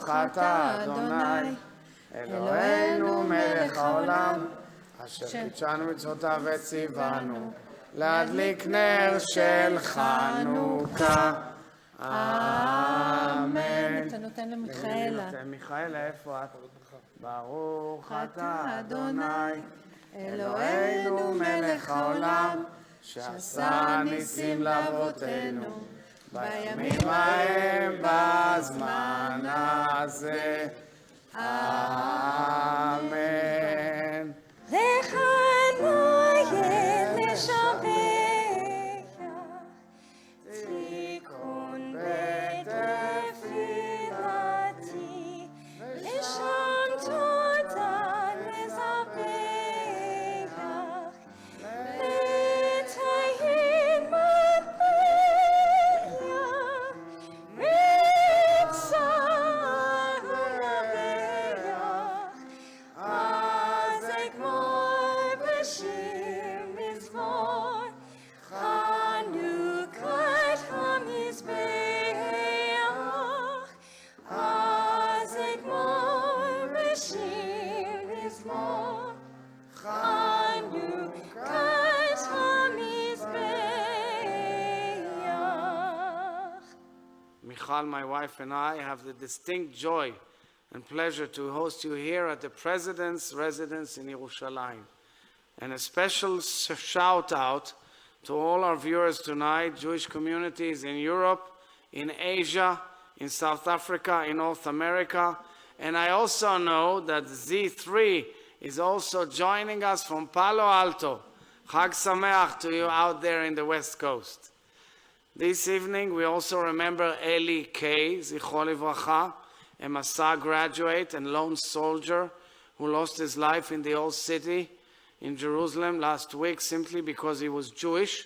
ברוך אתה אדוני אלוהינו מלך העולם אשר קידשנו מצוותיו וציוונו להדליק נר של חנוכה. אמן. אתה נותן למיכאלה. מיכאלה, איפה את? ברוך אתה אדוני אלוהינו מלך העולם שעשה ניסים לאבותינו בימים ההם בזמן הזה. אמן. לחנו לשבח תיקון בתפילתי לשם תודה לזבח לציין מטבע מצר ולבח אז אגמור בשיר מזמור חנוכת המזבח אז אגמור בשיר מזמור חנוכת המזבח. Michal, my wife, and I have the distinct joy and pleasure to host you here at the President's residence in Yerushalayim. And a special shout out to all our viewers tonight, Jewish communities in Europe, in Asia, in South Africa, in North America. And I also know that Z3 is also joining us from Palo Alto. Chag Sameach to you out there in the West Coast. This evening, we also remember Eli K., Zichro Livracha, a Masa graduate and lone soldier who lost his life in the old city in Jerusalem last week simply because he was Jewish.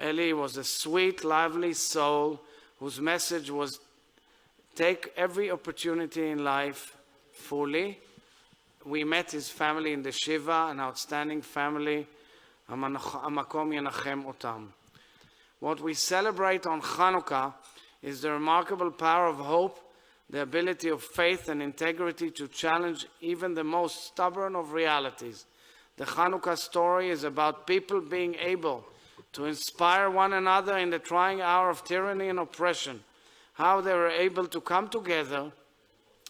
Eli was a sweet, lively soul whose message was take every opportunity in life fully. We met his family in the Shiva, an outstanding family. Hamakom Yenachem Otam. What we celebrate on Hanukkah is the remarkable power of hope, the ability of faith and integrity to challenge even the most stubborn of realities. The Hanukkah story is about people being able to inspire one another in the trying hour of tyranny and oppression, how they were able to come together,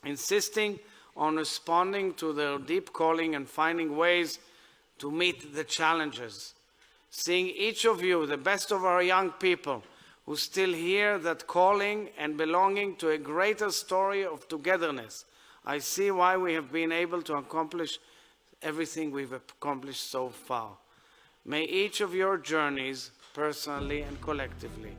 insisting on responding to their deep calling and finding ways to meet the challenges. Seeing each of you, the best of our young people, who still hear that calling and belonging to a greater story of togetherness, I see why we have been able to accomplish everything we've accomplished so far. May each of your journeys, personally and collectively,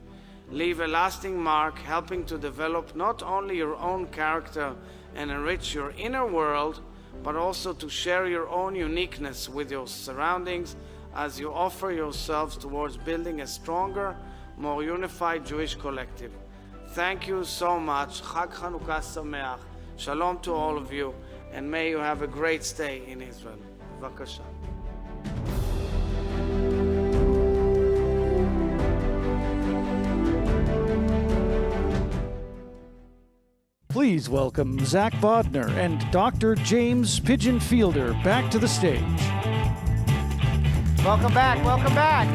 leave a lasting mark, helping to develop not only your own character and enrich your inner world, but also to share your own uniqueness with your surroundings as you offer yourselves towards building a stronger, more unified Jewish collective. Thank you so much. Chag Chanukah Sameach. Shalom to all of you, and may you have a great stay in Israel. Bavakasha. Please welcome Zack Bodner and Dr. James Pigeon Fielder back to the stage. Welcome back, welcome back.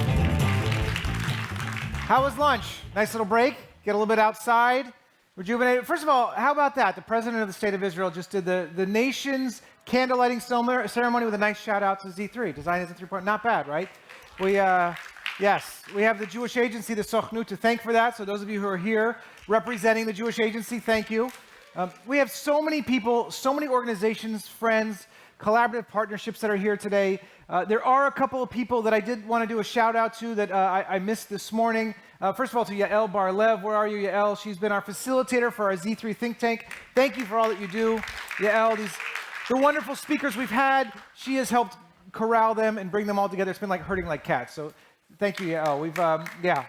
How was lunch? Nice little break? Get a little bit outside? Rejuvenated? First of all, how about that? The President of the State of Israel just did the nation's candlelighting ceremony with a nice shout out to Z3. Design as a 3-point, not bad, right? Yes, we have the Jewish agency, the Sochnut, to thank for that. So those of you who are here representing the Jewish agency, thank you. We have so many people, so many organizations, friends, collaborative partnerships that are here today. There are a couple of people that I did want to do a shout out to that I missed this morning. First of all, to Yael Bar-Lev. Where are you, Yael? She's been our facilitator for our Z3 think tank. Thank you for all that you do, Yael. The wonderful speakers we've had, she has helped corral them and bring them all together. It's been like herding like cats. So thank you, Yael.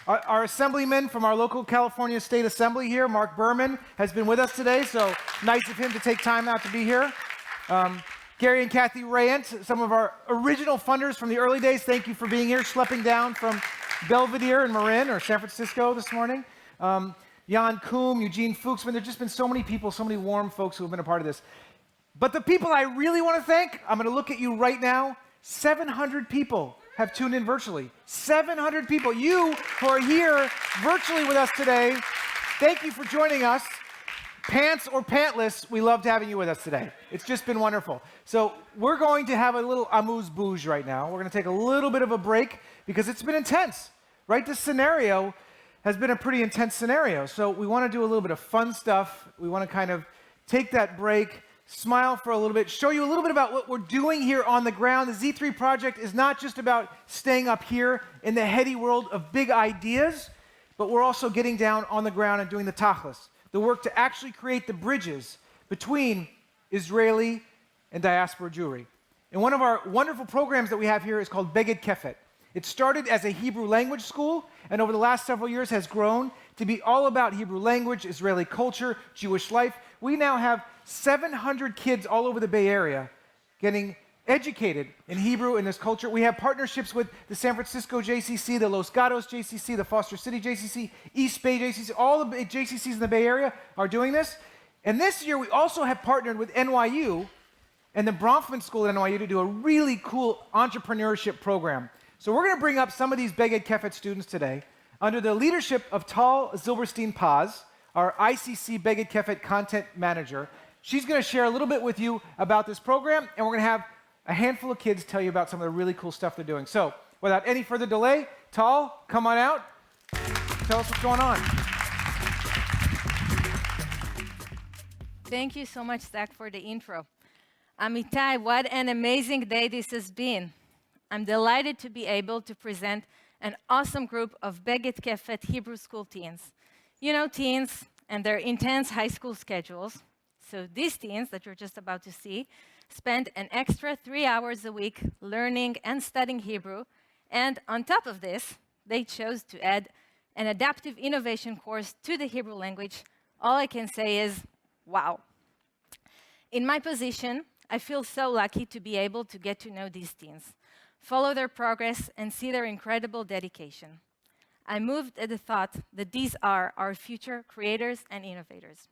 Our assemblyman from our local California State Assembly here, Mark Berman, has been with us today. So nice of him to take time out to be here. Gary and Kathy Rayant, some of our original funders from the early days, thank you for being here, schlepping down from Belvedere and Marin or San Francisco this morning. Jan Koum, Eugene Fuchs. There's just been so many people, so many warm folks who have been a part of this. But the people I really want to thank, I'm going to look at you right now. 700 people have tuned in virtually. 700 people. You who are here virtually with us today, thank you for joining us. Pants or pantless, we loved having you with us today. It's just been wonderful. So we're going to have a little amuse-bouche right now. We're going to take a little bit of a break because it's been intense, right? This scenario has been a pretty intense scenario. So we want to do a little bit of fun stuff. We want to kind of take that break, smile for a little bit, show you a little bit about what we're doing here on the ground. The Z3 project is not just about staying up here in the heady world of big ideas, but we're also getting down on the ground and doing the tachlis, the work to actually create the bridges between Israeli and diaspora Jewry. And one of our wonderful programs that we have here is called Beged Kefet. It started as a Hebrew language school, and over the last several years has grown to be all about Hebrew language, Israeli culture, Jewish life. We now have 700 kids all over the Bay Area getting educated in Hebrew and this culture. We have partnerships with the San Francisco JCC, the Los Gatos JCC, the Foster City JCC, East Bay JCC. All the JCCs in the Bay Area are doing this. And this year, we also have partnered with NYU and the Bronfman School at NYU to do a really cool entrepreneurship program. So we're going to bring up some of these Beged Kefet students today under the leadership of Tal Zilberstein-Paz, our ICC Beged Kefet content manager. She's going to share a little bit with you about this program, and we're going to have a handful of kids tell you about some of the really cool stuff they're doing. So, without any further delay, Tal, come on out. Tell us what's going on. Thank you so much, Zack, for the intro. Amitai, what an amazing day this has been. I'm delighted to be able to present an awesome group of Beged Kefet Hebrew school teens. You know teens and their intense high school schedules. So these teens that you're just about to see spend an extra 3 hours a week learning and studying Hebrew. And on top of this, they chose to add an adaptive innovation course to the Hebrew language. All I can say is, wow. In my position, I feel so lucky to be able to get to know these teens, follow their progress, and see their incredible dedication. I moved at the thought that these are our future creators and innovators.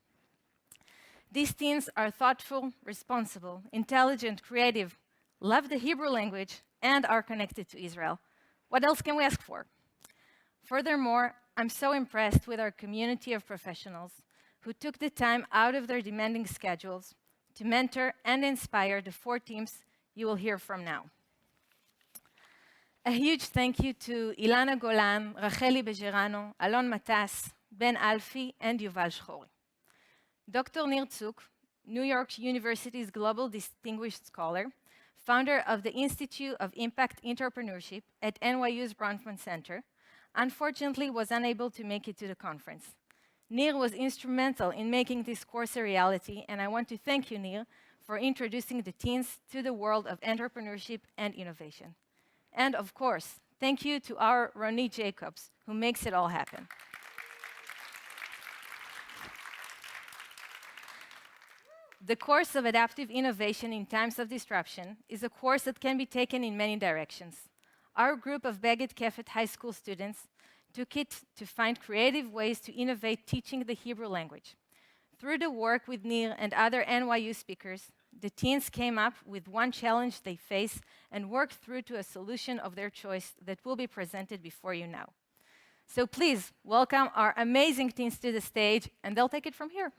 These teens are thoughtful, responsible, intelligent, creative, love the Hebrew language, and are connected to Israel. What else can we ask for? Furthermore, I'm so impressed with our community of professionals who took the time out of their demanding schedules to mentor and inspire the 4 teams you will hear from now. A huge thank you to Ilana Golan, Racheli Bejerano, Alon Matas, Ben Alfi, and Yuval Shchori. Dr. Nir Tzuk, New York University's Global Distinguished Scholar, founder of the Institute of Impact Entrepreneurship at NYU's Bronfman Center, unfortunately was unable to make it to the conference. Nir was instrumental in making this course a reality, and I want to thank you, Nir, for introducing the teens to the world of entrepreneurship and innovation. And of course, thank you to our Ronit Jacobs, who makes it all happen. The course of Adaptive Innovation in Times of Disruption is a course that can be taken in many directions. Our group of Beged Kefet high school students took it to find creative ways to innovate teaching the Hebrew language. Through the work with Nir and other NYU speakers, the teens came up with one challenge they face and worked through to a solution of their choice that will be presented before you now. So please welcome our amazing teens to the stage, and they'll take it from here.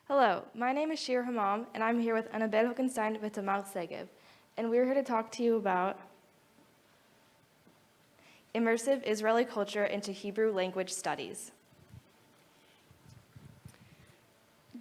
Hello, my name is Shira, and I'm here with Annabelle Hockenstein with Tamar Segev, and we're here to talk to you about immersive Israeli culture into Hebrew language studies.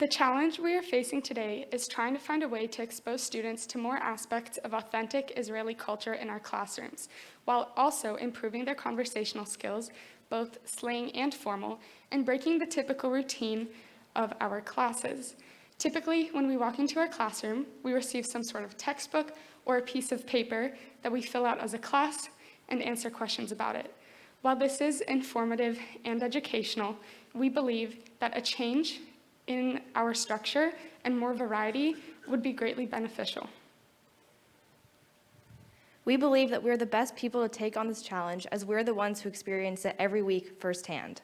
The challenge we are facing today is trying to find a way to expose students to more aspects of authentic Israeli culture in our classrooms, while also improving their conversational skills, both slang and formal, and breaking the typical routine of our classes. Typically, when we walk into our classroom, we receive some sort of textbook or a piece of paper that we fill out as a class and answer questions about it. While this is informative and educational, we believe that a change in our structure and more variety would be greatly beneficial. We believe that we're the best people to take on this challenge as we're the ones who experience it every week firsthand.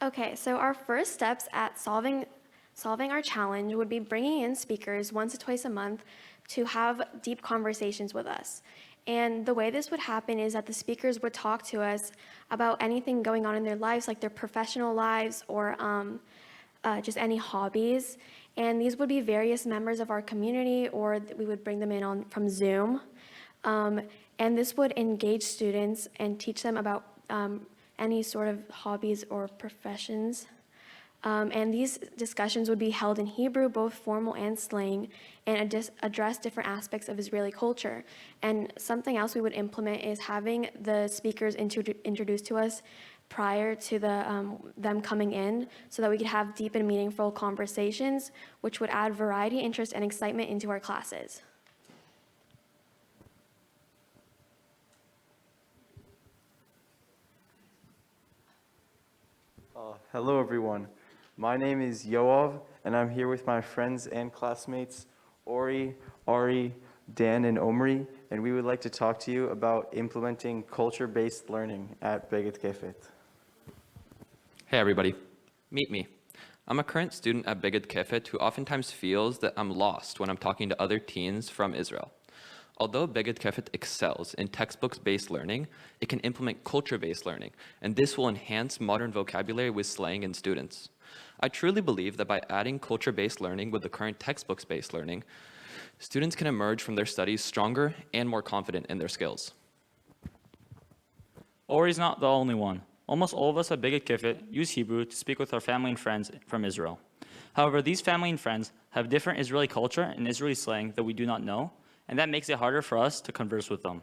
Okay, so our first steps at solving our challenge would be bringing in speakers once or twice a month to have deep conversations with us. And the way this would happen is that the speakers would talk to us about anything going on in their lives, like their professional lives or just any hobbies. And these would be various members of our community, or we would bring them in from Zoom. And this would engage students and teach them about any sort of hobbies or professions. And these discussions would be held in Hebrew, both formal and slang, and address different aspects of Israeli culture. And something else we would implement is having the speakers introduced to us prior to them coming in, so that we could have deep and meaningful conversations, which would add variety, interest, and excitement into our classes. Hello, everyone. My name is Yoav, and I'm here with my friends and classmates, Ori, Ari, Dan, and Omri, and we would like to talk to you about implementing culture-based learning at Beged Kefet. Hey, everybody. Meet me. I'm a current student at Beged Kefet who oftentimes feels that I'm lost when I'm talking to other teens from Israel. Although Beged Kefet excels in textbooks-based learning, it can implement culture-based learning, and this will enhance modern vocabulary with slang in students. I truly believe that by adding culture-based learning with the current textbooks-based learning, students can emerge from their studies stronger and more confident in their skills. Ori's not the only one. Almost all of us at Beged Kefet use Hebrew to speak with our family and friends from Israel. However, these family and friends have different Israeli culture and Israeli slang that we do not know, and that makes it harder for us to converse with them.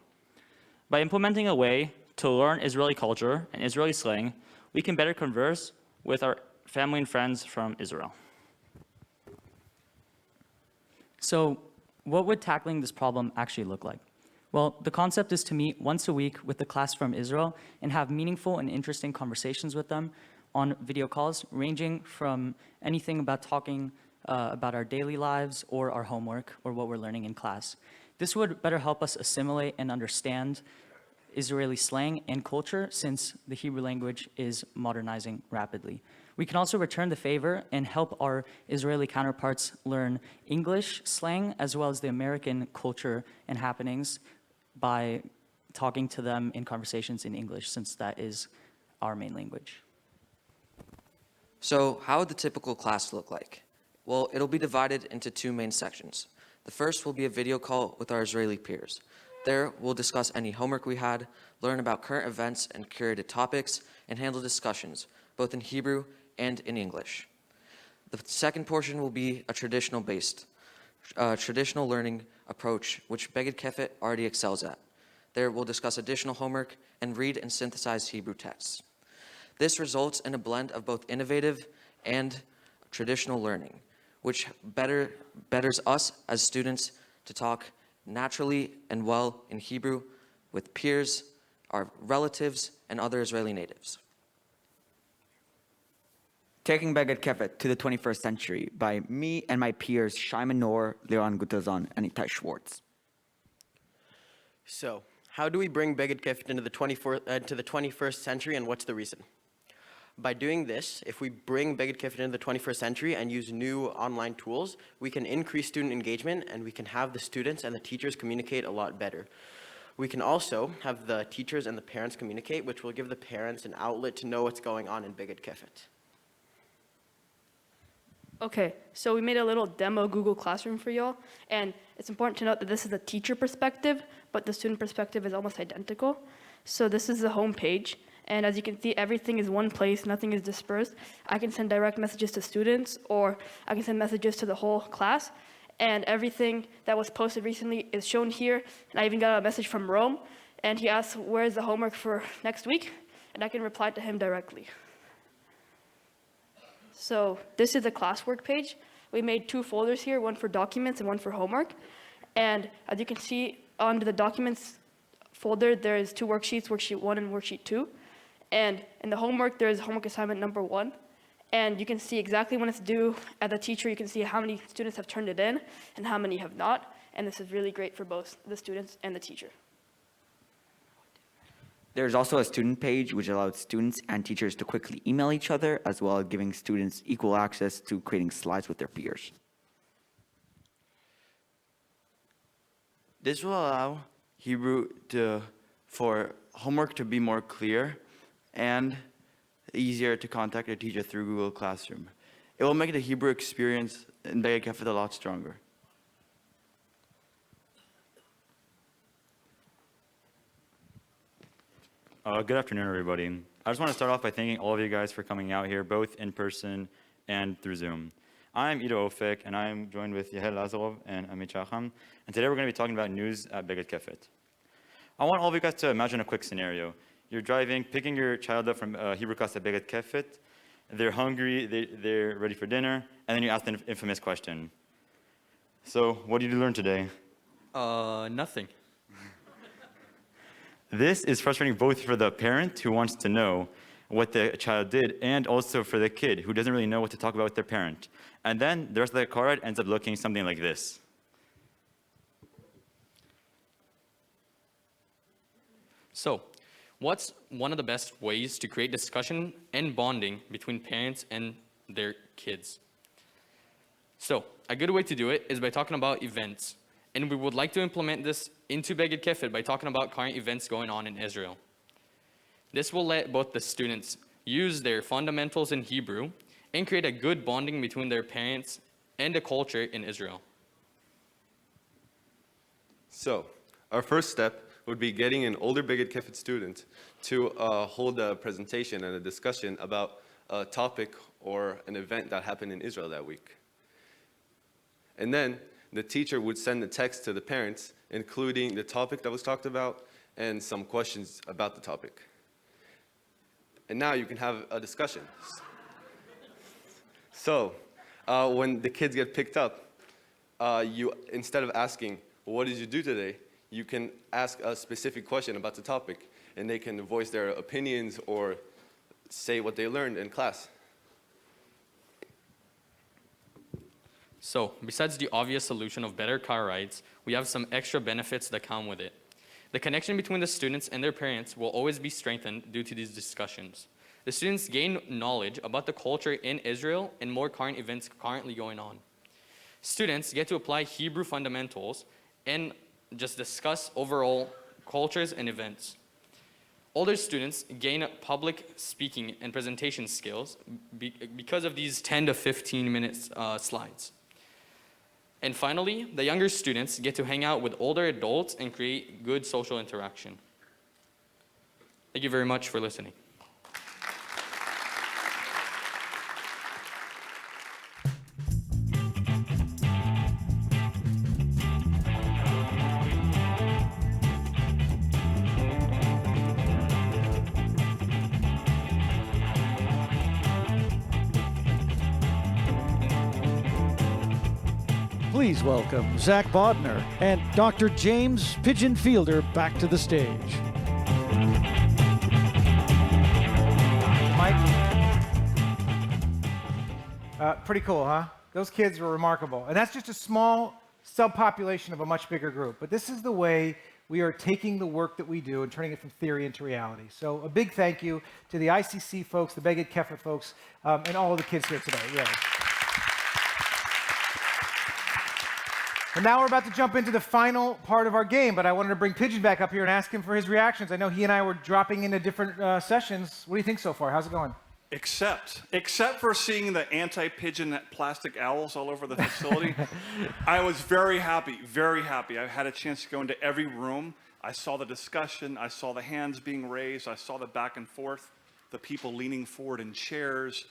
By implementing a way to learn Israeli culture and Israeli slang, we can better converse with our family and friends from Israel. So, what would tackling this problem actually look like? Well, the concept is to meet once a week with the class from Israel and have meaningful and interesting conversations with them on video calls, ranging from anything about talking about our daily lives or our homework or what we're learning in class. This would better help us assimilate and understand Israeli slang and culture, since the Hebrew language is modernizing rapidly. We can also return the favor and help our Israeli counterparts learn English slang as well as the American culture and happenings by talking to them in conversations in English, since that is our main language. So how would the typical class look like? Well, it'll be divided into two main sections. The first will be a video call with our Israeli peers. There, we'll discuss any homework we had, learn about current events and curated topics, and handle discussions, both in Hebrew and in English. The second portion will be a traditional learning approach, which Beged Kefet already excels at. There, we'll discuss additional homework and read and synthesize Hebrew texts. This results in a blend of both innovative and traditional learning, which betters us as students to talk naturally and well in Hebrew with peers, our relatives, and other Israeli natives. Taking Beged Kefet to the 21st century by me and my peers Shimon Noor, Leon Gutazan, and Itai Schwartz. So, how do we bring Beged Kefet into the 21st century, and what's the reason? By doing this, if we bring Beged Kefet into the 21st century and use new online tools, we can increase student engagement, and we can have the students and the teachers communicate a lot better. We can also have the teachers and the parents communicate, which will give the parents an outlet to know what's going on in Beged Kefet. Okay, so we made a little demo Google Classroom for y'all, and it's important to note that this is the teacher perspective, but the student perspective is almost identical. So this is the home page, And as you can see, everything is one place, nothing is dispersed. I can send direct messages to students, or I can send messages to the whole class. And everything that was posted recently is shown here. And I even got a message from Rome, and he asked, where's the homework for next week? And I can reply to him directly. So this is the classwork page. We made 2 folders here, one for documents and one for homework. And as you can see, under the documents folder, there's 2 worksheets, worksheet 1 and worksheet 2. And in the homework, there's homework assignment number 1. And you can see exactly when it's due. As a teacher, you can see how many students have turned it in and how many have not. And this is really great for both the students and the teacher. There's also a student page which allows students and teachers to quickly email each other, as well as giving students equal access to creating slides with their peers. This will allow Hebrew for homework to be more clear and easier to contact a teacher through Google Classroom. It will make the Hebrew experience in Beged Kefet a lot stronger. Good afternoon, everybody. I just want to start off by thanking all of you guys for coming out here, both in person and through Zoom. I'm Ido Ofek, and I'm joined with Yahel Lazarov and Amit Chacham, and today we're going to be talking about news at Beged Kefet. I want all of you guys to imagine a quick scenario. You're driving, picking your child up from Hebrew class at Beged Kefet. They're hungry, they're ready for dinner, and then you ask the infamous question. So, what did you learn today? Nothing. This is frustrating both for the parent who wants to know what the child did, and also for the kid who doesn't really know what to talk about with their parent. And then the rest of the car ride ends up looking something like this. So, what's one of the best ways to create discussion and bonding between parents and their kids? So, a good way to do it is by talking about events. And we would like to implement this into Beged Kefet by talking about current events going on in Israel. This will let both the students use their fundamentals in Hebrew and create a good bonding between their parents and the culture in Israel. So, our first step would be getting an older Beged Kefet student to hold a presentation and a discussion about a topic or an event that happened in Israel that week. And then the teacher would send the text to the parents, including the topic that was talked about and some questions about the topic. And now you can have a discussion. So, when the kids get picked up, you, instead of asking, what did you do today? You can ask a specific question about the topic, and they can voice their opinions or say what they learned in class. So, besides the obvious solution of better car rides, we have some extra benefits that come with it. The connection between the students and their parents will always be strengthened due to these discussions. The students gain knowledge about the culture in Israel and more current events currently going on. Students get to apply Hebrew fundamentals and just discuss overall cultures and events. Older students gain public speaking and presentation skills because of these 10 to 15 minutes slides. And finally, the younger students get to hang out with older adults and create good social interaction. Thank you very much for listening. Please welcome Zack Bodner and Dr. James Pigeon Fielder back to the stage. Mike? Pretty cool, huh? Those kids were remarkable. And that's just a small subpopulation of a much bigger group. But this is the way we are taking the work that we do and turning it from theory into reality. So a big thank you to the ICC folks, the Beged Kefet folks, and all of the kids here today. Yeah. And now we're about to jump into the final part of our game, but I wanted to bring Pigeon back up here and ask him for his reactions. I know he and I were dropping into different sessions. What do you think so far? How's it going? Except for seeing the anti-pigeon plastic owls all over the facility, I was very happy, very happy. I had a chance to go into every room. I saw the discussion, I saw the hands being raised, I saw the back and forth, the people leaning forward in chairs.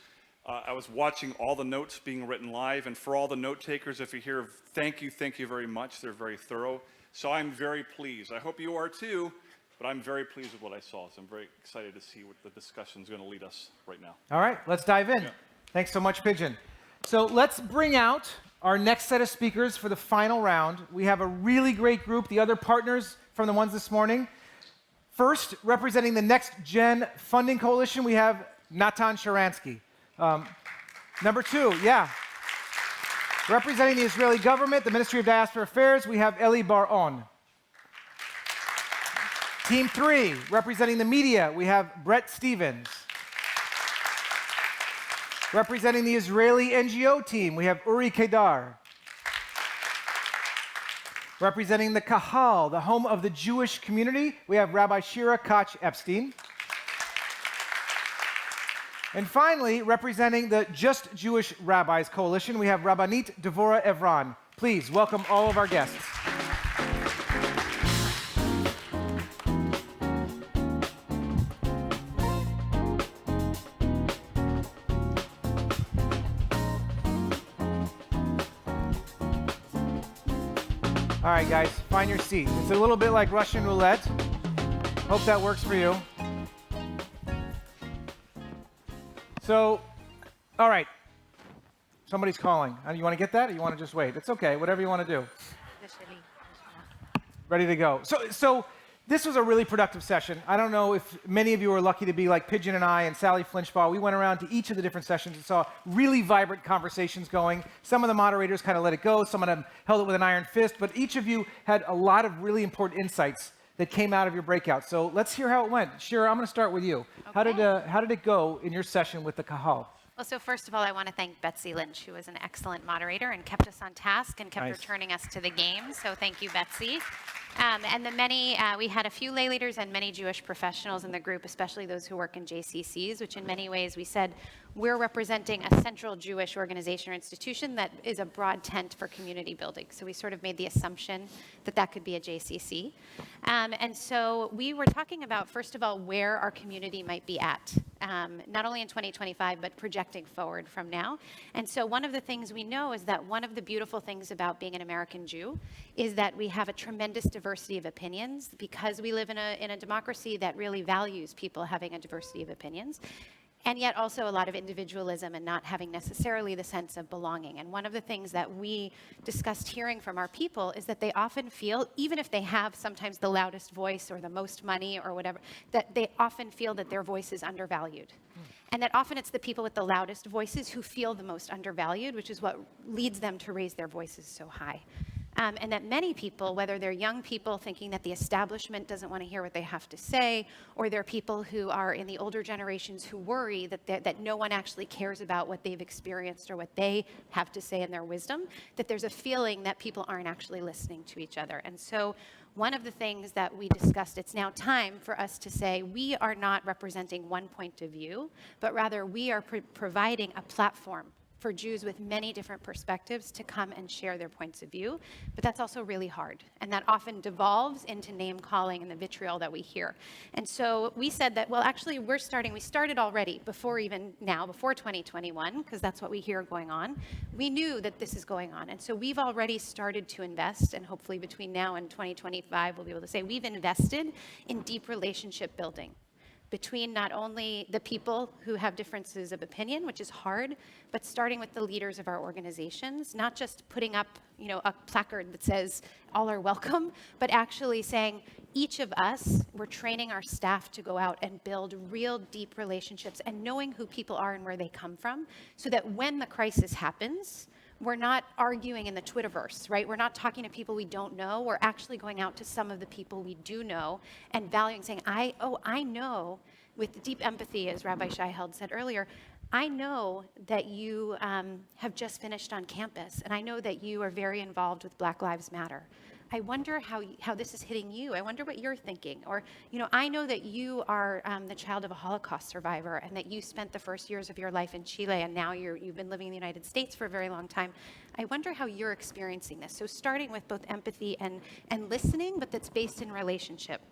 I was watching all the notes being written live, and for all the note takers, if you're here, thank you very much. They're very thorough. So I'm very pleased. I hope you are too. But I'm very pleased with what I saw, so I'm very excited to see what the discussion is going to lead us right now. All right, let's dive in. Yeah. Thanks so much, Pigeon. So let's bring out our next set of speakers for the final round. We have a really great group, the other partners from the ones this morning. First, representing the Next Gen Funding Coalition, we have Natan Sharansky. Number two, representing the Israeli government, the Ministry of Diaspora Affairs, we have Eli Bar-On. Team 3, representing the media, we have Bret Stevens. Representing the Israeli NGO team, we have Uri Keidar. Representing the Kahal, the home of the Jewish community, we have Rabbi Shira, Koch, Epstein. And finally, representing the Just Jewish Rabbis Coalition, we have Rabbanit, Devorah, Evron. Please welcome all of our guests. All right, guys, find your seat. It's a little bit like Russian roulette. Hope that works for you. So, all right. Somebody's calling. You want to get that, or you want to just wait? It's okay, whatever you want to do. Ready to go. So this was a really productive session. I don't know if many of you were lucky to be like Pigeon and I and Sally Flinchbaugh. We went around to each of the different sessions and saw really vibrant conversations going. Some of the moderators kind of let it go. Some of them held it with an iron fist. But each of you had a lot of really important insights that came out of your breakout. So let's hear how it went. Shira, I'm going to start with you. Okay. How did it go in your session with the Kahal? Well, so first of all, I want to thank Betsy Lynch, who was an excellent moderator and kept us on task and kept returning us to the game. So thank you, Betsy. And we had a few lay leaders and many Jewish professionals in the group, especially those who work in JCCs, which in many ways we said we're representing a central Jewish organization or institution that is a broad tent for community building. So we sort of made the assumption that that could be a JCC. And so we were talking about, first of all, where our community might be at, not only in 2025, but projecting forward from now. And so one of the things we know is that one of the beautiful things about being an American Jew is that we have a tremendous diversity of opinions because we live in a democracy that really values people having a diversity of opinions. And yet also a lot of individualism and not having necessarily the sense of belonging. And one of the things that we discussed hearing from our people is that they often feel, even if they have sometimes the loudest voice or the most money or whatever, that they often feel that their voice is undervalued. And that often it's the people with the loudest voices who feel the most undervalued, which is what leads them to raise their voices so high. And that many people, whether they're young people thinking that the establishment doesn't want to hear what they have to say, or they're people who are in the older generations who worry that no one actually cares about what they've experienced or what they have to say in their wisdom, that there's a feeling that people aren't actually listening to each other. And so one of the things that we discussed, it's now time for us to say we are not representing one point of view, but rather we are providing a platform for Jews with many different perspectives to come and share their points of view. But that's also really hard. And that often devolves into name calling and the vitriol that we hear. And so we said that, well, actually, we started already before 2021, because that's what we hear going on. We knew that this is going on. And so we've already started to invest, and hopefully between now and 2025, we'll be able to say we've invested in deep relationship building between not only the people who have differences of opinion, which is hard, but starting with the leaders of our organizations, not just putting up, a placard that says all are welcome, but actually saying each of us, we're training our staff to go out and build real deep relationships and knowing who people are and where they come from, so that when the crisis happens, we're not arguing in the Twitterverse, right? We're not talking to people we don't know. We're actually going out to some of the people we do know and valuing, saying, I know, with deep empathy, as Rabbi Shai-Held said earlier, I know that you have just finished on campus, and I know that you are very involved with Black Lives Matter. I wonder how this is hitting you. I wonder what you're thinking. Or, I know that you are the child of a Holocaust survivor and that you spent the first years of your life in Chile and now you've been living in the United States for a very long time. I wonder how you're experiencing this. So starting with both empathy and listening, but that's based in relationship.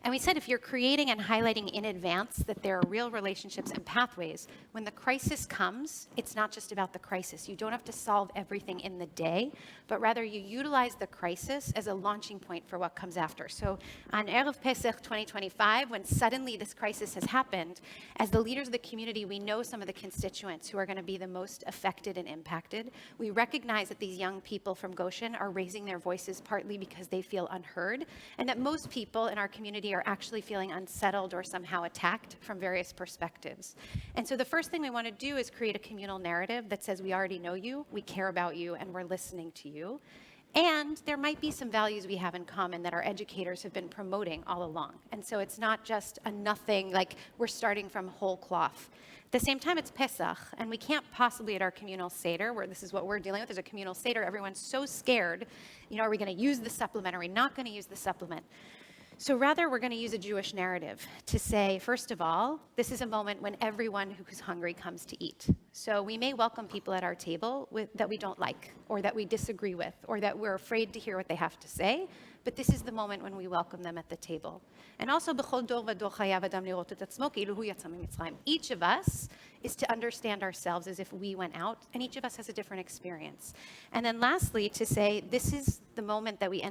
And we said if you're creating and highlighting in advance that there are real relationships and pathways, when the crisis comes, it's not just about the crisis. You don't have to solve everything in the day, but rather you utilize the crisis as a launching point for what comes after. So on Erev Pesach 2025, when suddenly this crisis has happened, as the leaders of the community, we know some of the constituents who are going to be the most affected and impacted. We recognize that these young people from Goshen are raising their voices partly because they feel unheard, and that most people in our community are actually feeling unsettled or somehow attacked from various perspectives. And so the first thing we want to do is create a communal narrative that says we already know you, we care about you, and we're listening to you. And there might be some values we have in common that our educators have been promoting all along. And so it's not just a nothing, like we're starting from whole cloth. At the same time, it's Pesach, and we can't possibly at our communal Seder, where this is what we're dealing with, there's a communal Seder, everyone's so scared, are we going to use the supplement, are we not going to use the supplement? So rather, we're going to use a Jewish narrative to say, first of all, this is a moment when everyone who's hungry comes to eat. So we may welcome people at our table that we don't like, or that we disagree with, or that we're afraid to hear what they have to say, but this is the moment when we welcome them at the table. And also, each of us is to understand ourselves as if we went out, and each of us has a different experience. And then lastly, to say, this is the moment that we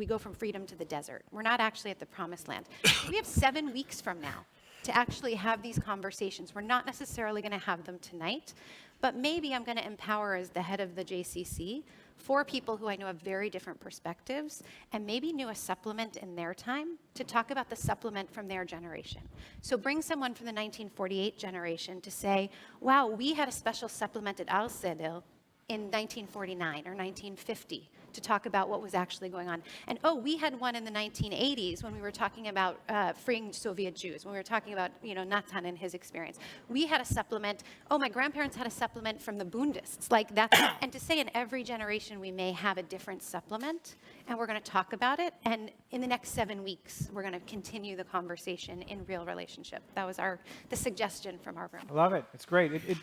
go from freedom to the desert. We're not actually at the promised land. We have 7 weeks from now to actually have these conversations. We're not necessarily going to have them tonight, but maybe I'm going to empower, as the head of the JCC, 4 people who I know have very different perspectives and maybe knew a supplement in their time to talk about the supplement from their generation. So bring someone from the 1948 generation to say, wow, we had a special supplement at Al Sedel in 1949 or 1950 to talk about what was actually going on. And we had one in the 1980s when we were talking about freeing Soviet Jews, when we were talking about Natan and his experience. We had a supplement. My grandparents had a supplement from the Bundists. Like that's, and to say in every generation we may have a different supplement, and we're going to talk about it. And in the next 7 weeks, we're going to continue the conversation in real relationship. That was the suggestion from our room. I love it. It's great. It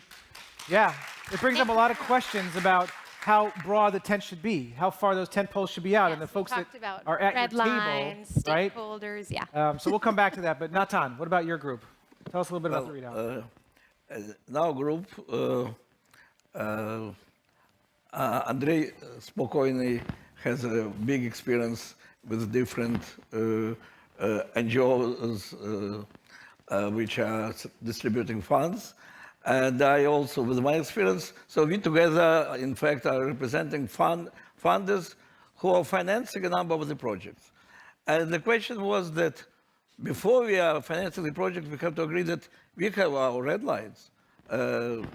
brings up a lot of questions about how broad the tent should be, how far those tent poles should be out, and the folks that are at your lines, table, right? Stakeholders, So we'll come back to that. But Natan, what about your group? Tell us a little bit about the readout. In our group, Andrei Spokojny has a big experience with different NGOs which are distributing funds. And I also, with my experience, so we together, in fact, are representing funders who are financing a number of the projects. And the question was that before we are financing the project, we have to agree that we have our red lines. There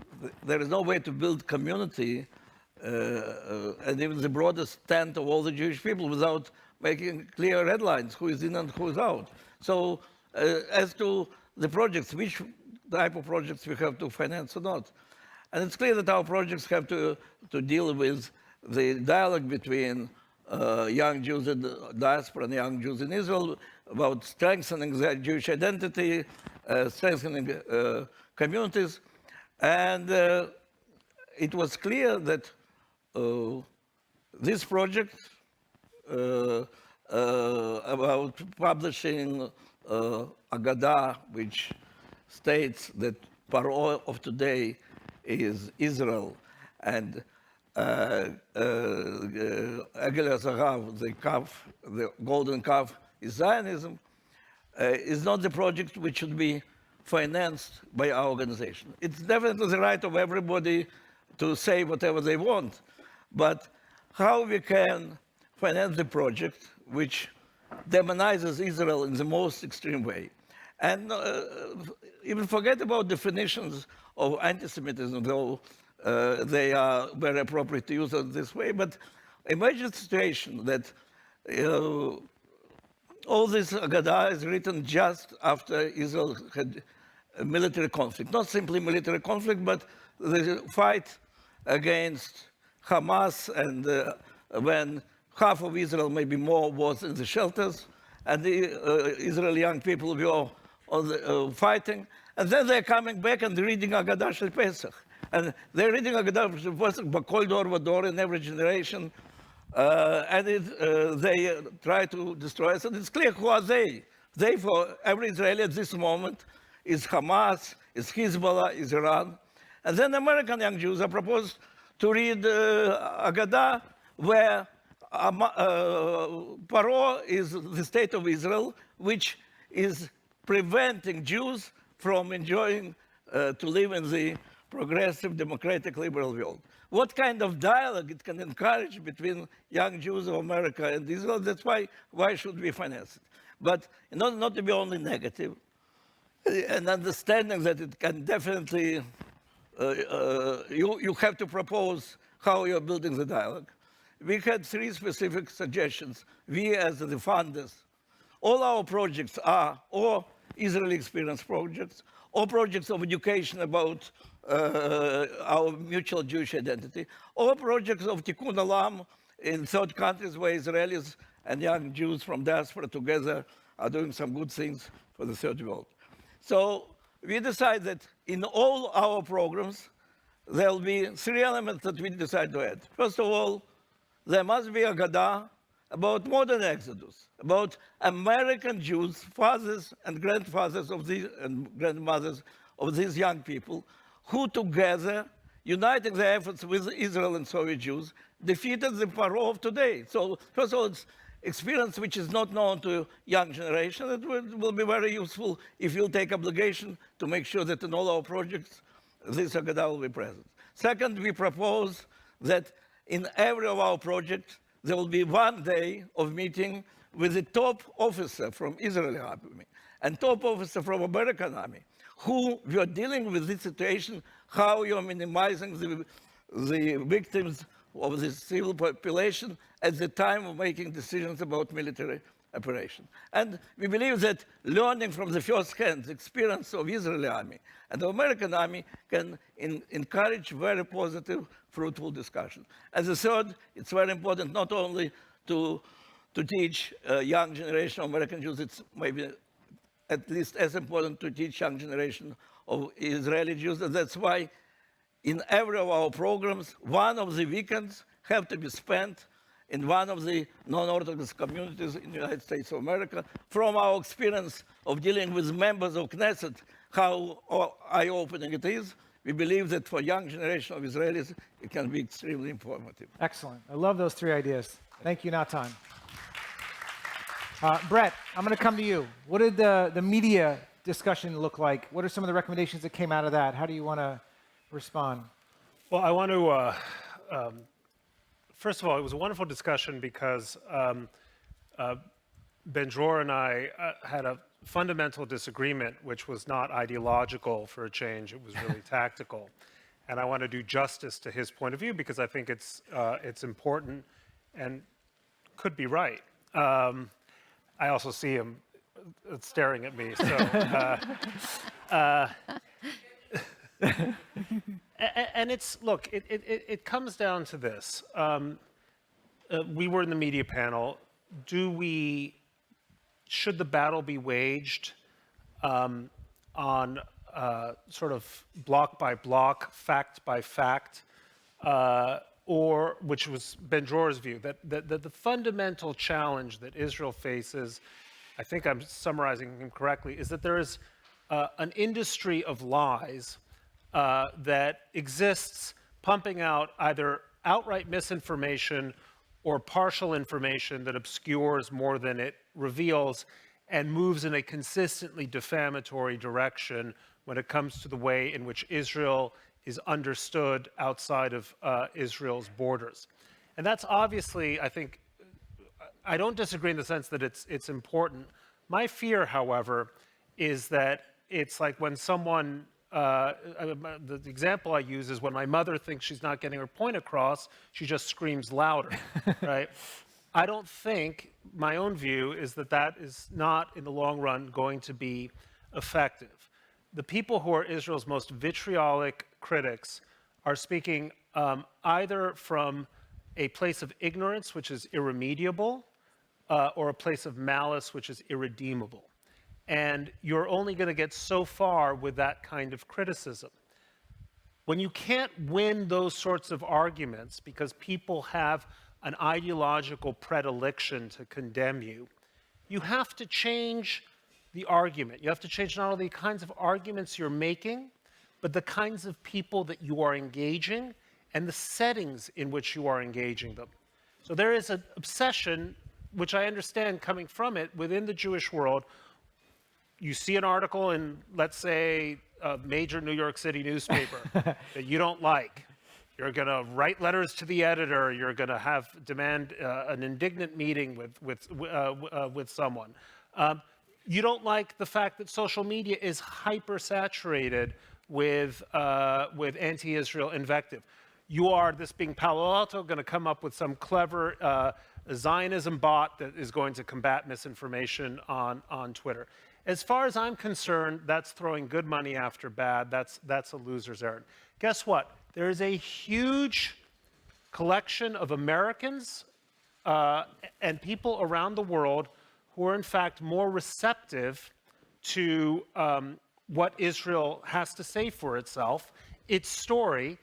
is no way to build community and even the broadest tent of all the Jewish people without making clear red lines, who is in and who is out. So as to the projects, which type of projects we have to finance or not. And it's clear that our projects have to deal with the dialogue between young Jews in the diaspora and young Jews in Israel about strengthening their Jewish identity, strengthening communities. And it was clear that this project about publishing Agadah, which states that Paro of today is Israel, and Egel Zarav, the calf, the golden calf, is Zionism, is not the project which should be financed by our organization. It's definitely the right of everybody to say whatever they want, but how we can finance the project which demonizes Israel in the most extreme way? And even forget about definitions of anti-Semitism, though they are very appropriate to use it this way. But imagine a situation that all this Agadah is written just after Israel had a military conflict. Not simply military conflict, but the fight against Hamas, and when half of Israel, maybe more, was in the shelters, and the Israeli young people were on the, fighting. And then they're coming back and reading Agadah Shel Pesach. And they're reading Agadah Shel Pesach, B'kol Dor V'Dor, in every generation. And they try to destroy us. And it's clear who are they. They, for every Israeli at this moment, is Hamas, is Hezbollah, is Iran. And then American young Jews are proposed to read Agadah, where Paro is the state of Israel, which is preventing Jews from enjoying to live in the progressive, democratic, liberal world. What kind of dialogue it can encourage between young Jews of America and Israel? That's why should we finance it? But in order not to be only negative, and understanding that it can definitely, you have to propose how you're building the dialogue. We had 3 specific suggestions. We, as the funders, all our projects are or Israeli experience projects, or projects of education about our mutual Jewish identity, or projects of Tikkun Olam in third countries where Israelis and young Jews from diaspora together are doing some good things for the third world. So we decided that in all our programs, there'll be 3 elements that we decide to add. First of all, there must be a Agadah about modern Exodus, about American Jews, fathers and grandfathers of these, and grandmothers of these young people, who together, uniting their efforts with Israel and Soviet Jews, defeated the Paro of today. So first of all, it's experience which is not known to young generation. It will be very useful if you take obligation to make sure that in all our projects, this Agadah will be present. Second, we propose that in every of our projects, there will be 1 day of meeting with the top officer from Israeli Army and top officer from American Army, who we are dealing with this situation, how you're minimizing the victims of the civil population at the time of making decisions about military operation. And we believe that learning from the first-hand experience of Israeli Army and the American Army can encourage very positive, fruitful discussion. And the third, it's very important not only to teach a young generation of American Jews, it's maybe at least as important to teach young generation of Israeli Jews. And that's why in every of our programs, one of the weekends have to be spent in one of the non-Orthodox communities in the United States of America. From our experience of dealing with members of Knesset, how eye-opening it is, we believe that for young generation of Israelis, it can be extremely informative. Excellent. I love those 3 ideas. Thank you, Natan. Bret, I'm going to come to you. What did the media discussion look like? What are some of the recommendations that came out of that? How do you want to respond? Well, I want to, first of all, it was a wonderful discussion because Ben-Dror and I had a fundamental disagreement, which was not ideological for a change, it was really tactical. And I want to do justice to his point of view because I think it's important and could be right. I also see him staring at me, so. And it's, look, it comes down to this. We were in the media panel. Should the battle be waged on sort of block by block, fact by fact, or, which was Ben-Dror's view, that the fundamental challenge that Israel faces, I think I'm summarizing him correctly, is that there is an industry of lies that exists pumping out either outright misinformation or partial information that obscures more than it reveals and moves in a consistently defamatory direction when it comes to the way in which Israel is understood outside of Israel's borders. And that's obviously, I think, I don't disagree in the sense that it's important. My fear, however, is that it's like when someone, the example I use is when my mother thinks she's not getting her point across, she just screams louder, right? I don't think, my own view is that that is not, in the long run, going to be effective. The people who are Israel's most vitriolic critics are speaking either from a place of ignorance, which is irremediable, or a place of malice, which is irredeemable. And you're only going to get so far with that kind of criticism. When you can't win those sorts of arguments because people have an ideological predilection to condemn you, you have to change the argument. You have to change not only the kinds of arguments you're making, but the kinds of people that you are engaging and the settings in which you are engaging them. So there is an obsession, which I understand coming from it, within the Jewish world. You see an article in, let's say, a major New York City newspaper that you don't like. You're going to write letters to the editor. You're going to demand an indignant meeting with someone. You don't like the fact that social media is hyper-saturated with anti-Israel invective. You are, this being Palo Alto, going to come up with some clever Zionism bot that is going to combat misinformation on Twitter. As far as I'm concerned, that's throwing good money after bad. That's a loser's errand. Guess what? There is a huge collection of Americans and people around the world who are in fact more receptive to what Israel has to say for itself, its story,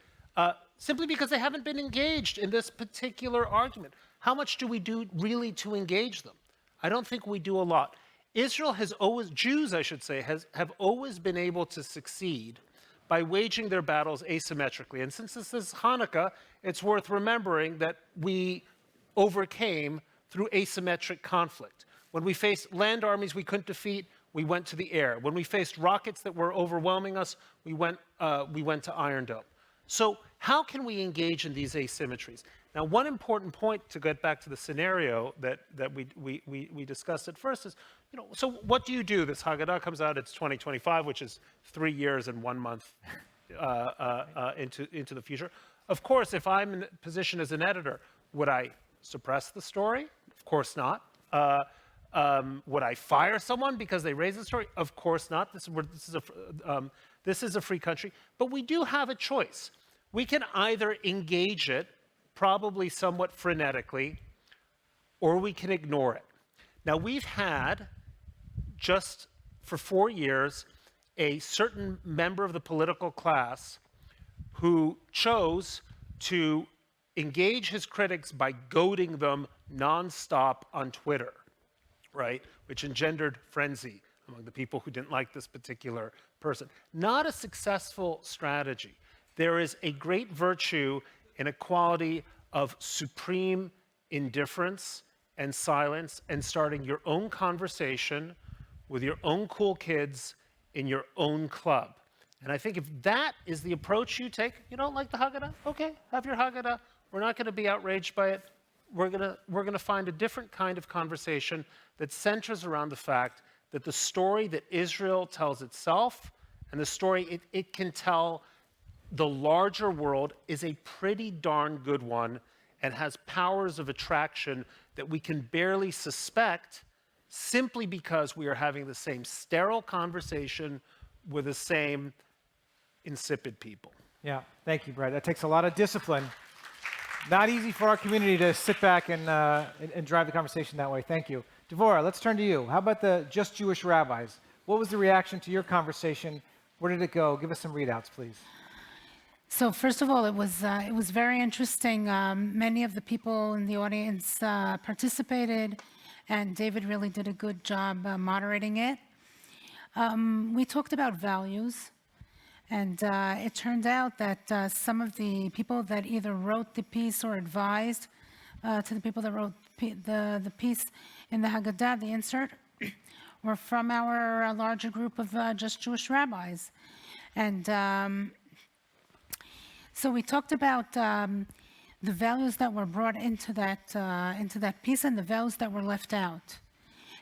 simply because they haven't been engaged in this particular argument. How much do we do really to engage them? I don't think we do a lot. Israel has always, Jews I should say, have always been able to succeed by waging their battles asymmetrically. And since this is Hanukkah, it's worth remembering that we overcame through asymmetric conflict. When we faced land armies we couldn't defeat, we went to the air. When we faced rockets that were overwhelming us, we went to Iron Dome. So how can we engage in these asymmetries? Now, one important point to get back to the scenario that we discussed at first is, so what do you do? This Haggadah comes out, it's 2025, which is 3 years and 1 month into the future. Of course, if I'm in a position as an editor, would I suppress the story? Of course not. Would I fire someone because they raised the story? Of course not. This is a free country. But we do have a choice. We can either engage it, probably somewhat frenetically, or we can ignore it. Now, we've had, just for 4 years, a certain member of the political class who chose to engage his critics by goading them nonstop on Twitter, right? Which engendered frenzy among the people who didn't like this particular person. Not a successful strategy. There is a great virtue in a quality of supreme indifference and silence and starting your own conversation with your own cool kids in your own club. And I think if that is the approach you take, you don't like the Haggadah? Okay, have your Haggadah. We're not going to be outraged by it. We're going to find a different kind of conversation that centers around the fact that the story that Israel tells itself and the story it can tell the larger world is a pretty darn good one and has powers of attraction that we can barely suspect simply because we are having the same sterile conversation with the same insipid people. Yeah, thank you, Bret. That takes a lot of discipline. Not easy for our community to sit back and drive the conversation that way. Thank you. Devorah, let's turn to you. How about the Just Jewish Rabbis? What was the reaction to your conversation? Where did it go? Give us some readouts, please. So first of all, it was very interesting. Many of the people in the audience participated, and David really did a good job moderating it. We talked about values, and it turned out that some of the people that either wrote the piece or advised to the people that wrote the piece in the Haggadah, the insert, were from our larger group of Just Jewish Rabbis. And so we talked about the values that were brought into that piece and the values that were left out.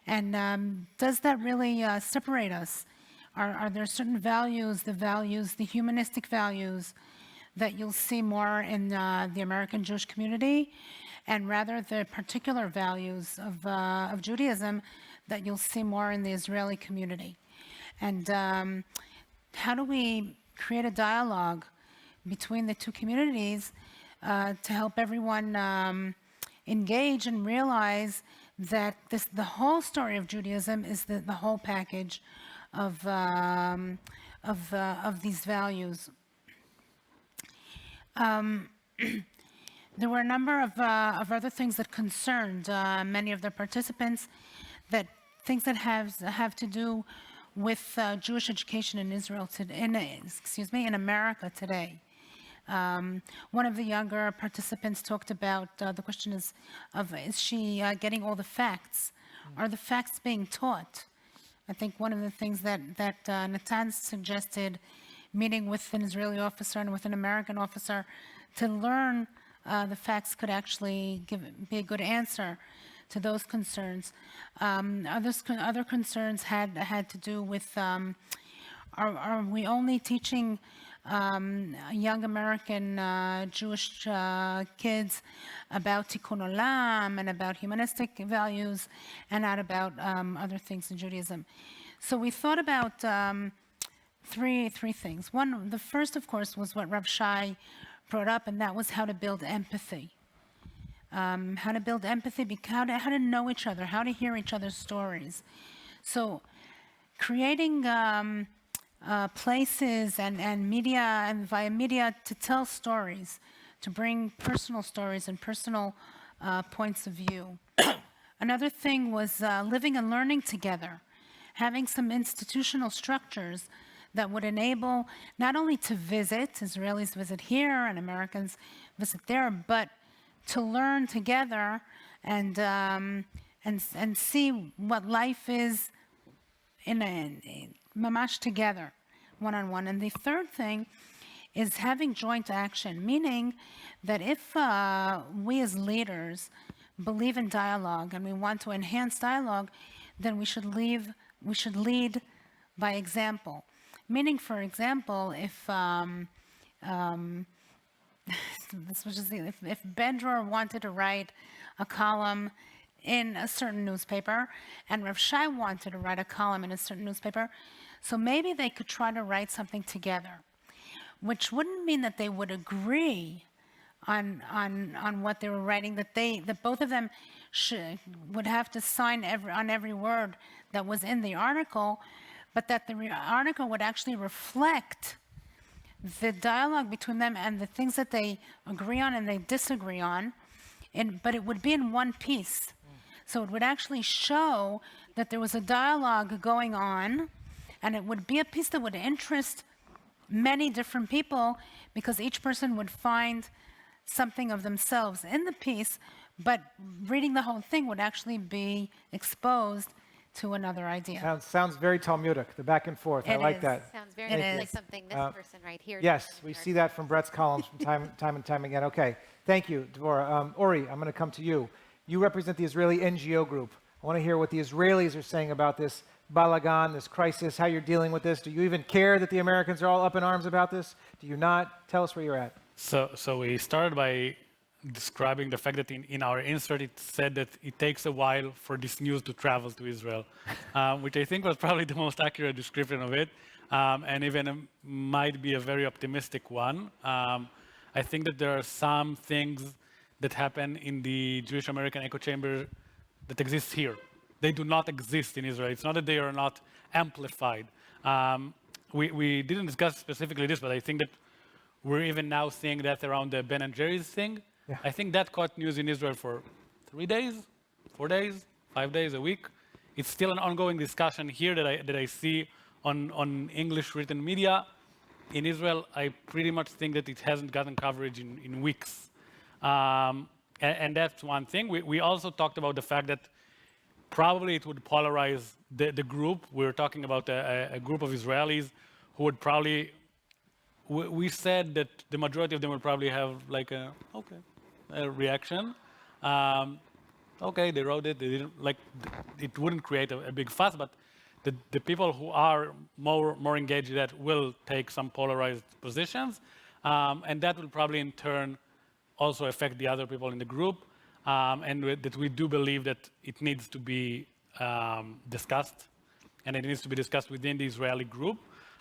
And does that really separate us? Are there certain values, the humanistic values, that you'll see more in the American Jewish community, and rather the particular values of Judaism that you'll see more in the Israeli community? And how do we create a dialogue between the two communities to help everyone engage and realize that the whole story of Judaism is the whole package of these values. There were a number of other things that concerned many of the participants, things that have to do with Jewish education in Israel, in America today. One of the younger participants talked about the question is she getting all the facts? Are the facts being taught? I think one of the things that Natan suggested, meeting with an Israeli officer and with an American officer to learn the facts could actually be a good answer to those concerns. Other concerns had to do with are we only teaching young American Jewish kids about Tikkun Olam and about humanistic values and not about other things in Judaism. So we thought about three things. The first, of course, was what Rav Shai brought up, and that was how to build empathy. How to build empathy, how to know each other, how to hear each other's stories. So creating places and media and via media to tell stories, to bring personal stories and personal points of view. Another thing was living and learning together, having some institutional structures that would enable not only to visit, Israelis visit here and Americans visit there, but to learn together and see what life is in mamash together, one-on-one. And the third thing is having joint action, meaning that if we as leaders believe in dialogue and we want to enhance dialogue, then we should lead by example. Meaning, for example, if if Devorah wanted to write a column in a certain newspaper, and Rav Shai wanted to write a column in a certain newspaper, so maybe they could try to write something together, which wouldn't mean that they would agree on what they were writing, that both of them would have to sign on every word that was in the article, but that the article would actually reflect the dialogue between them and the things that they agree on and they disagree on, but it would be in one piece. So it would actually show that there was a dialogue going on, and it would be a piece that would interest many different people because each person would find something of themselves in the piece, but reading the whole thing would actually be exposed to another idea. Sounds very Talmudic, the back and forth. I like that. Sounds very much like something this person right here. Yes, we see that from Bret's columns from time and time again. Okay, thank you, Devorah. Ori, I'm going to come to you. You represent the Israeli NGO group. I want to hear what the Israelis are saying about this balagan, this crisis, how you're dealing with this. Do you even care that the Americans are all up in arms about this? Do you not? Tell us where you're at. So we started by describing the fact that in our insert it said that it takes a while for this news to travel to Israel, which I think was probably the most accurate description of it, and even might be a very optimistic one. I think that there are some things that happen in the Jewish American echo chamber that exist here. They do not exist in Israel. It's not that they are not amplified. We didn't discuss specifically this, but I think that we're even now seeing that around the Ben and Jerry's thing. Yeah. I think that caught news in Israel for 3 days, 4 days, 5 days, a week. It's still an ongoing discussion here that I see on English written media. In Israel, I pretty much think that it hasn't gotten coverage in weeks. And that's one thing. We also talked about the fact that probably it would polarize the group. We're talking about a group of Israelis who would probably, we said that the majority of them would probably have like a reaction. Okay, they wrote it. They didn't it wouldn't create a big fuss, but the people who are more engaged in that will take some polarized positions, and that will probably in turn also affect the other people in the group, and that we do believe that it needs to be discussed, and it needs to be discussed within the Israeli group.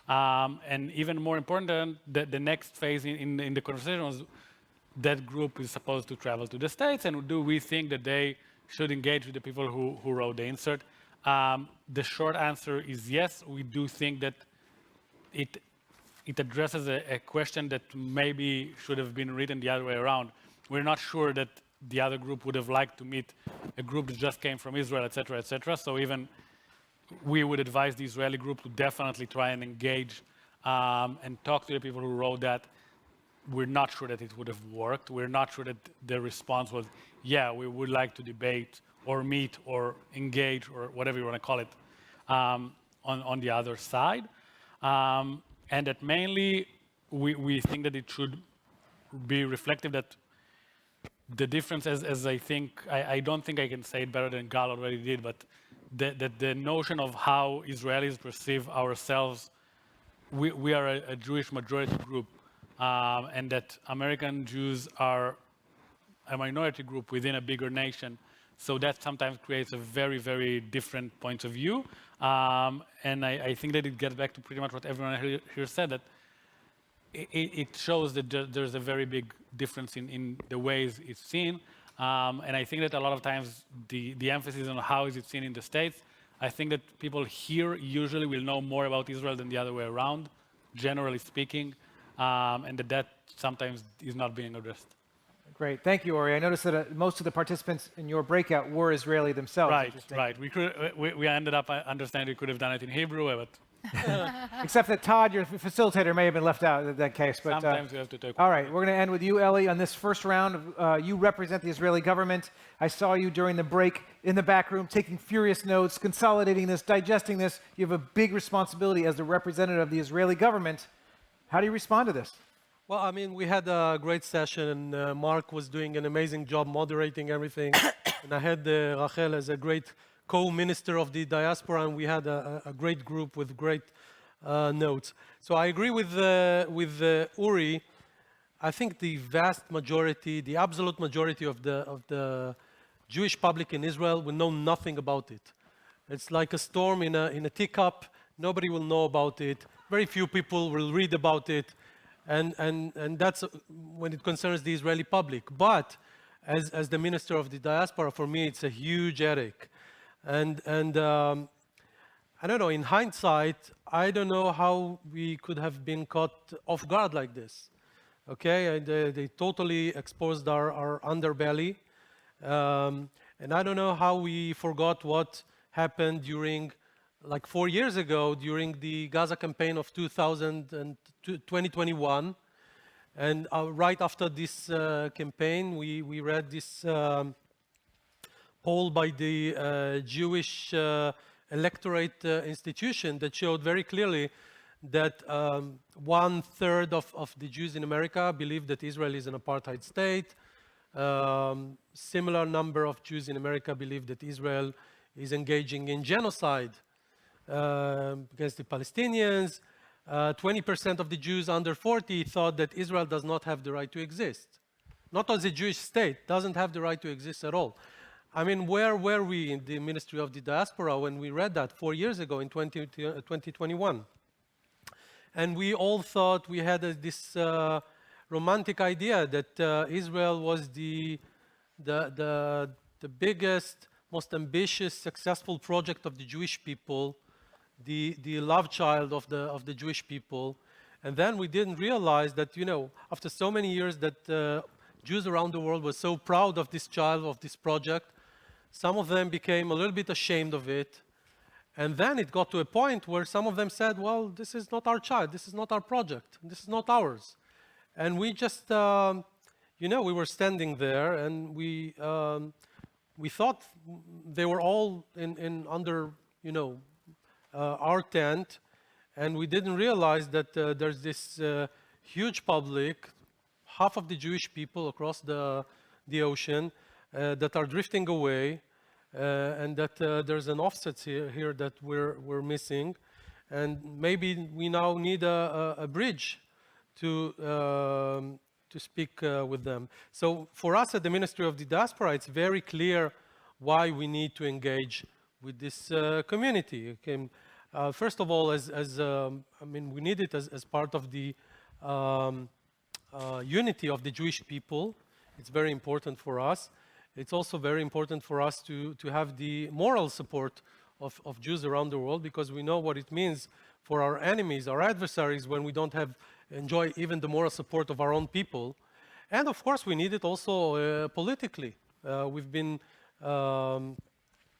And even more important, the next phase in the conversation was that group is supposed to travel to the States, and do we think that they should engage with the people who wrote the insert? The short answer is yes. We do think that it addresses a question that maybe should have been written the other way around. We're not sure that the other group would have liked to meet a group that just came from Israel, et cetera, et cetera. So even we would advise the Israeli group to definitely try and engage and talk to the people who wrote that. We're not sure that it would have worked. We're not sure that the response was, yeah, we would like to debate or meet or engage or whatever you want to call it on the other side. And that mainly we think that it should be reflective that the difference, as I think, I don't think I can say it better than Gal already did, but the notion of how Israelis perceive ourselves, we are a Jewish majority group, and that American Jews are a minority group within a bigger nation. So that sometimes creates a very, very different point of view. And I think that it gets back to pretty much what everyone here said, that it shows that there's a very big difference in the ways it's seen. And I think that a lot of times the emphasis on how is it seen in the States, I think that people here usually will know more about Israel than the other way around, generally speaking, and that sometimes is not being addressed. Great, thank you, Ori. I noticed that most of the participants in your breakout were Israeli themselves. Right. We ended up understanding we could have done it in Hebrew, but except that Todd, your facilitator, may have been left out in that case. But sometimes we have to take. All right, we're going to end with you, Eli, on this first round. You represent the Israeli government. I saw you during the break in the back room taking furious notes, consolidating this, digesting this. You have a big responsibility as the representative of the Israeli government. How do you respond to this? Well, I mean, we had a great session, and Mark was doing an amazing job moderating everything. And I had Rachel as a great co-minister of the diaspora, and we had a great group with great notes. So I agree with Uri. I think the vast majority, the absolute majority of the Jewish public in Israel will know nothing about it. It's like a storm in a teacup. Nobody will know about it. Very few people will read about it. And that's when it concerns the Israeli public. But as the minister of the diaspora, for me, it's a huge headache. And I don't know, in hindsight, I don't know how we could have been caught off guard like this. Okay, and they totally exposed our underbelly. And I don't know how we forgot what happened during, like 4 years ago, during the Gaza campaign of 2021. And right after this campaign, we read this poll by the Jewish electorate institution that showed very clearly that 1/3 of the Jews in America believe that Israel is an apartheid state. Similar number of Jews in America believe that Israel is engaging in genocide against the Palestinians. 20% of the Jews under 40 thought that Israel does not have the right to exist. Not as a Jewish state, doesn't have the right to exist at all. I mean, where were we in the Ministry of the Diaspora when we read that 4 years ago in 2021? And we all thought we had this romantic idea that Israel was the biggest, most ambitious, successful project of the Jewish people, the love child of the Jewish people. And then we didn't realize that, you know, after so many years that Jews around the world were so proud of this child, of this project, some of them became a little bit ashamed of it. And then it got to a point where some of them said, well, this is not our child, this is not our project, this is not ours. And we just, you know, we were standing there and we thought they were all under, you know, our tent, and we didn't realize that there's this huge public, half of the Jewish people across the ocean that are drifting away, and that there's an offset here that we're missing, and maybe we now need a bridge to speak with them. So for us at the Ministry of the Diaspora, it's very clear why we need to engage with this community. Okay. First of all, I mean, we need it as part of the unity of the Jewish people. It's very important for us. It's also very important for us to have the moral support of Jews around the world, because we know what it means for our enemies, our adversaries, when we don't enjoy even the moral support of our own people. And of course, we need it also politically. We've been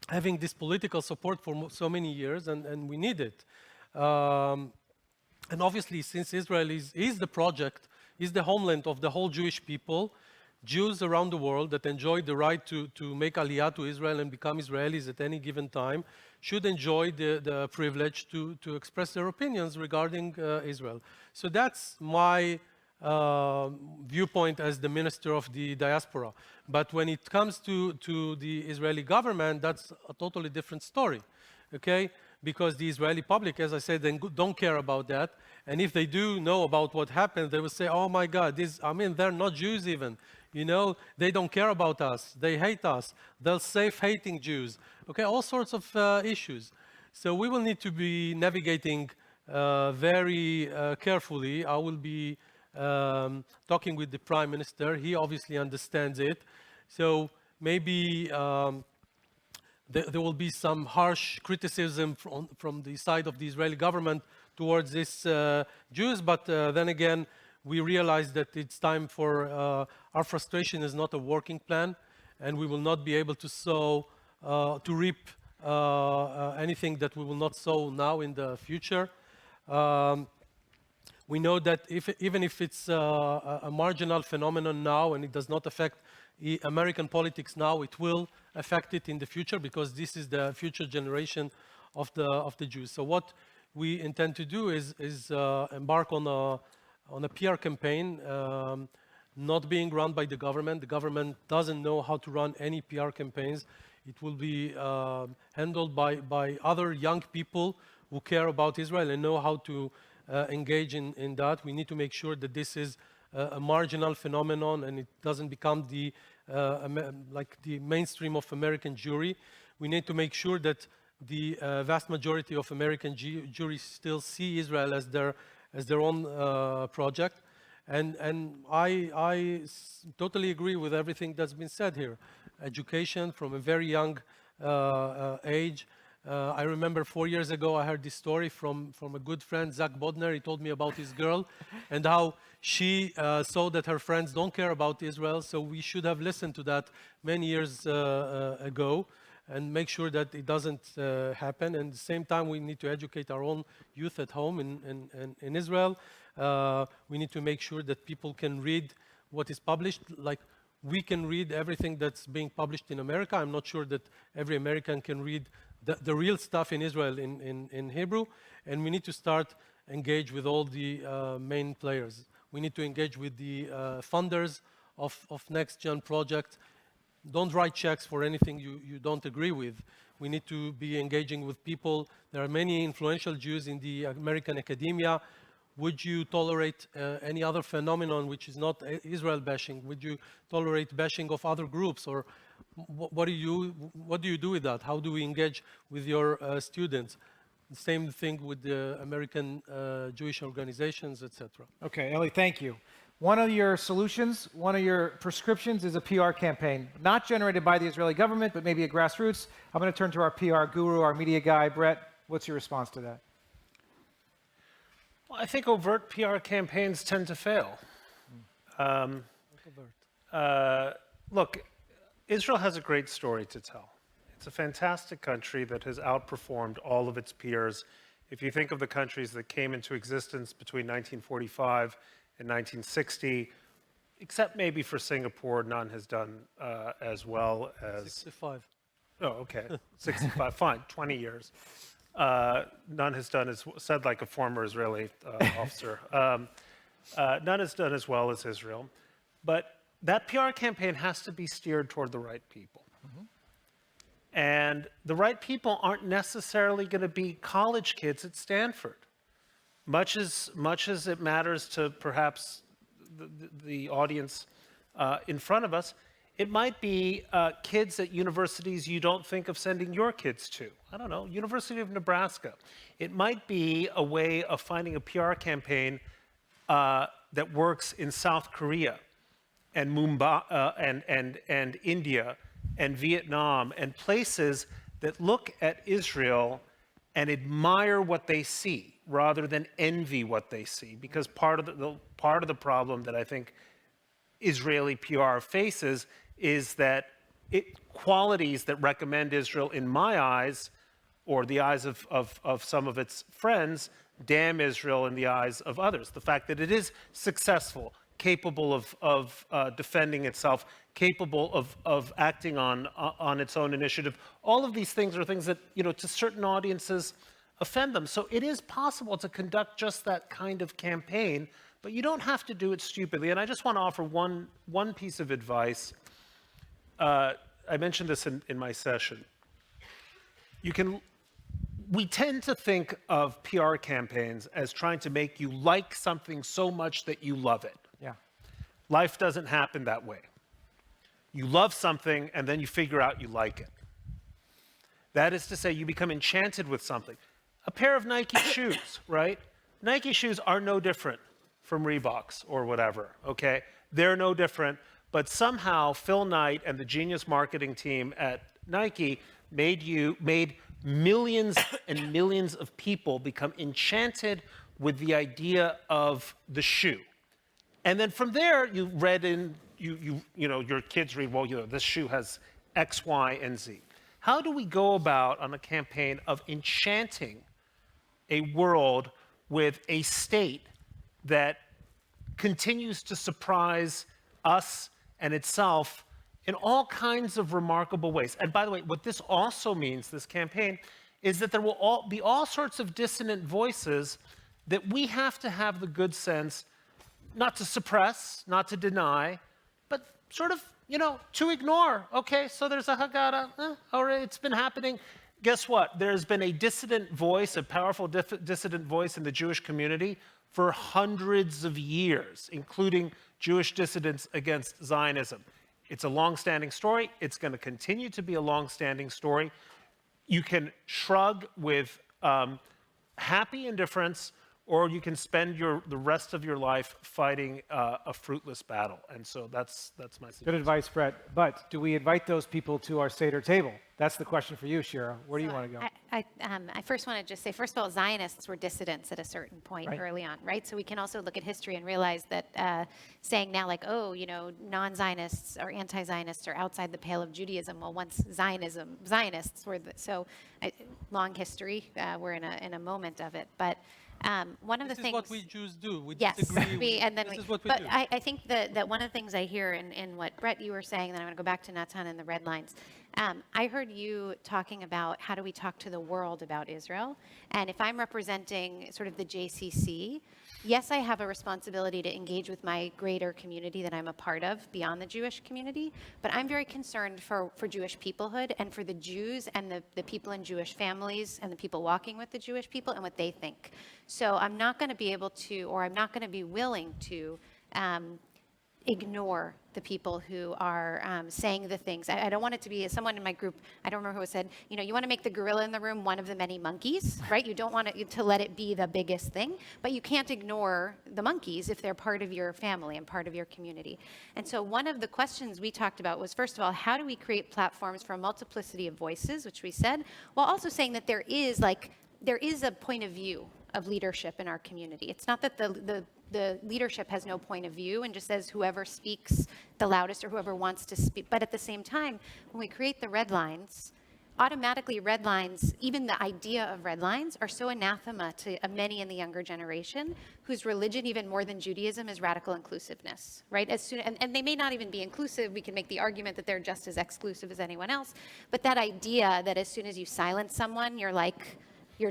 having this political support for so many years, and we need it. And obviously, since Israel is the project, is the homeland of the whole Jewish people, Jews around the world that enjoy the right to make aliyah to Israel and become Israelis at any given time should enjoy the privilege to express their opinions regarding Israel. So that's my viewpoint as the minister of the diaspora. But when it comes to the Israeli government, that's a totally different story, okay? Because the Israeli public, as I said, they don't care about that. And if they do know about what happened, they will say, oh my God, they're not Jews even. You know, they don't care about us. They hate us. They'll safe hating Jews. Okay, all sorts of issues. So we will need to be navigating very carefully. I will be talking with the Prime Minister. He obviously understands it. So maybe there will be some harsh criticism from the side of the Israeli government towards these Jews, but then again, we realize that it's time for our frustration is not a working plan, and we will not be able to reap anything that we will not sow now in the future. We know that even if it's a marginal phenomenon now and it does not affect American politics now, it will affect it in the future, because this is the future generation of the Jews. So what we intend to do is embark on a PR campaign, not being run by the government. The government doesn't know how to run any PR campaigns. It will be handled by other young people who care about Israel and know how to engage in that. We need to make sure that this is a marginal phenomenon and it doesn't become the mainstream of American Jewry. We need to make sure that the vast majority of American Jewry still see Israel as their own project. And I totally agree with everything that's been said here. Education from a very young age. I remember 4 years ago, I heard this story from a good friend, Zack Bodner. He told me about his girl and how she saw that her friends don't care about Israel. So we should have listened to that many years ago and make sure that it doesn't happen. And at the same time, we need to educate our own youth at home in Israel. We need to make sure that people can read what is published. Like, we can read everything that's being published in America. I'm not sure that every American can read the real stuff in Israel in Hebrew. And we need to start engage with all the main players. We need to engage with the funders of Next Gen project. Don't write checks for anything you don't agree with. We need to be engaging with people. There are many influential Jews in the American academia. Would you tolerate any other phenomenon which is not Israel bashing? Would you tolerate bashing of other groups? Or what do you do with that? How do we engage with your students? The same thing with the American Jewish organizations, etc. Okay, Eli, thank you. One of your solutions, one of your prescriptions is a PR campaign, not generated by the Israeli government, but maybe a grassroots. I'm going to turn to our PR guru, our media guy, Bret. What's your response to that? Well, I think overt PR campaigns tend to fail. Look, Israel has a great story to tell. It's a fantastic country that has outperformed all of its peers. If you think of the countries that came into existence between 1945 and 1960, except maybe for Singapore, none has done as well as... 65. Oh, okay, 65, fine, 20 years. None has done, as said like a former Israeli officer, none has done as well as Israel. But that PR campaign has to be steered toward the right people. Mm-hmm. And the right people aren't necessarily going to be college kids at Stanford. Much as it matters to perhaps the audience in front of us, it might be kids at universities you don't think of sending your kids to. I don't know, University of Nebraska. It might be a way of finding a PR campaign that works in South Korea and Mumbai and India and Vietnam and places that look at Israel and admire what they see rather than envy what they see. Because part of the problem that I think Israeli PR faces is that qualities that recommend Israel in my eyes, or the eyes of some of its friends, damn Israel in the eyes of others. The fact that it is successful, capable of defending itself, capable of acting on its own initiative. All of these things are things that, to certain audiences offend them. So it is possible to conduct just that kind of campaign, but you don't have to do it stupidly. And I just want to offer one piece of advice. I mentioned this in my session. We tend to think of PR campaigns as trying to make you like something so much that you love it. Yeah. Life doesn't happen that way. You love something and then you figure out you like it. That is to say, you become enchanted with something. A pair of Nike shoes, right? Nike shoes are no different from Reeboks or whatever, okay? They're no different, but somehow Phil Knight and the genius marketing team at Nike made millions and millions of people become enchanted with the idea of the shoe. And then from there, you read in, your kids read, well, this shoe has X, Y, and Z. How do we go about on a campaign of enchanting a world with a state that continues to surprise us and itself in all kinds of remarkable ways? And by the way, what this also means, this campaign, is that there will be all sorts of dissonant voices that we have to have the good sense not to suppress, not to deny, but sort of, to ignore. Okay, so there's a Haggadah, all right, it's been happening. Guess what? There's been a dissident voice, a powerful dissident voice in the Jewish community for hundreds of years, including Jewish dissidents against Zionism. It's a long-standing story. It's going to continue to be a long-standing story. You can shrug with happy indifference, or you can spend the rest of your life fighting a fruitless battle. And so that's my suggestion. Good advice, Bret. But do we invite those people to our Seder table? That's the question for you, Shira. Where do you want to go? I first want to just say, first of all, Zionists were dissidents at a certain point early on, right? So we can also look at history and realize that saying now like, non-Zionists or anti-Zionists are outside the pale of Judaism. Well, once Zionists were, long history, we're in a moment of it. But one of the things. This is what we Jews do. We yes, disagree. This is what we do. I think that one of the things I hear in what Bret you were saying, then I'm going to go back to Natan and the red lines. I heard you talking about how do we talk to the world about Israel, and if I'm representing sort of the JCC, yes, I have a responsibility to engage with my greater community that I'm a part of beyond the Jewish community, but I'm very concerned for Jewish peoplehood and for the Jews and the people in Jewish families and the people walking with the Jewish people and what they think. So I'm not going to be able to, or I'm not going to be willing to ignore the people who are saying the things. I don't want it to be, as someone in my group, I don't remember who said, you want to make the gorilla in the room one of the many monkeys, right? You don't want to let it be the biggest thing, but you can't ignore the monkeys if they're part of your family and part of your community. And so one of the questions we talked about was, first of all, how do we create platforms for a multiplicity of voices, which we said, while also saying that there is a point of view of leadership in our community. It's not that the leadership has no point of view and just says whoever speaks the loudest or whoever wants to speak. But at the same time, when we create the red lines, automatically red lines, even the idea of red lines, are so anathema to many in the younger generation whose religion, even more than Judaism, is radical inclusiveness, right? And they may not even be inclusive. We can make the argument that they're just as exclusive as anyone else. But that idea that as soon as you silence someone, you're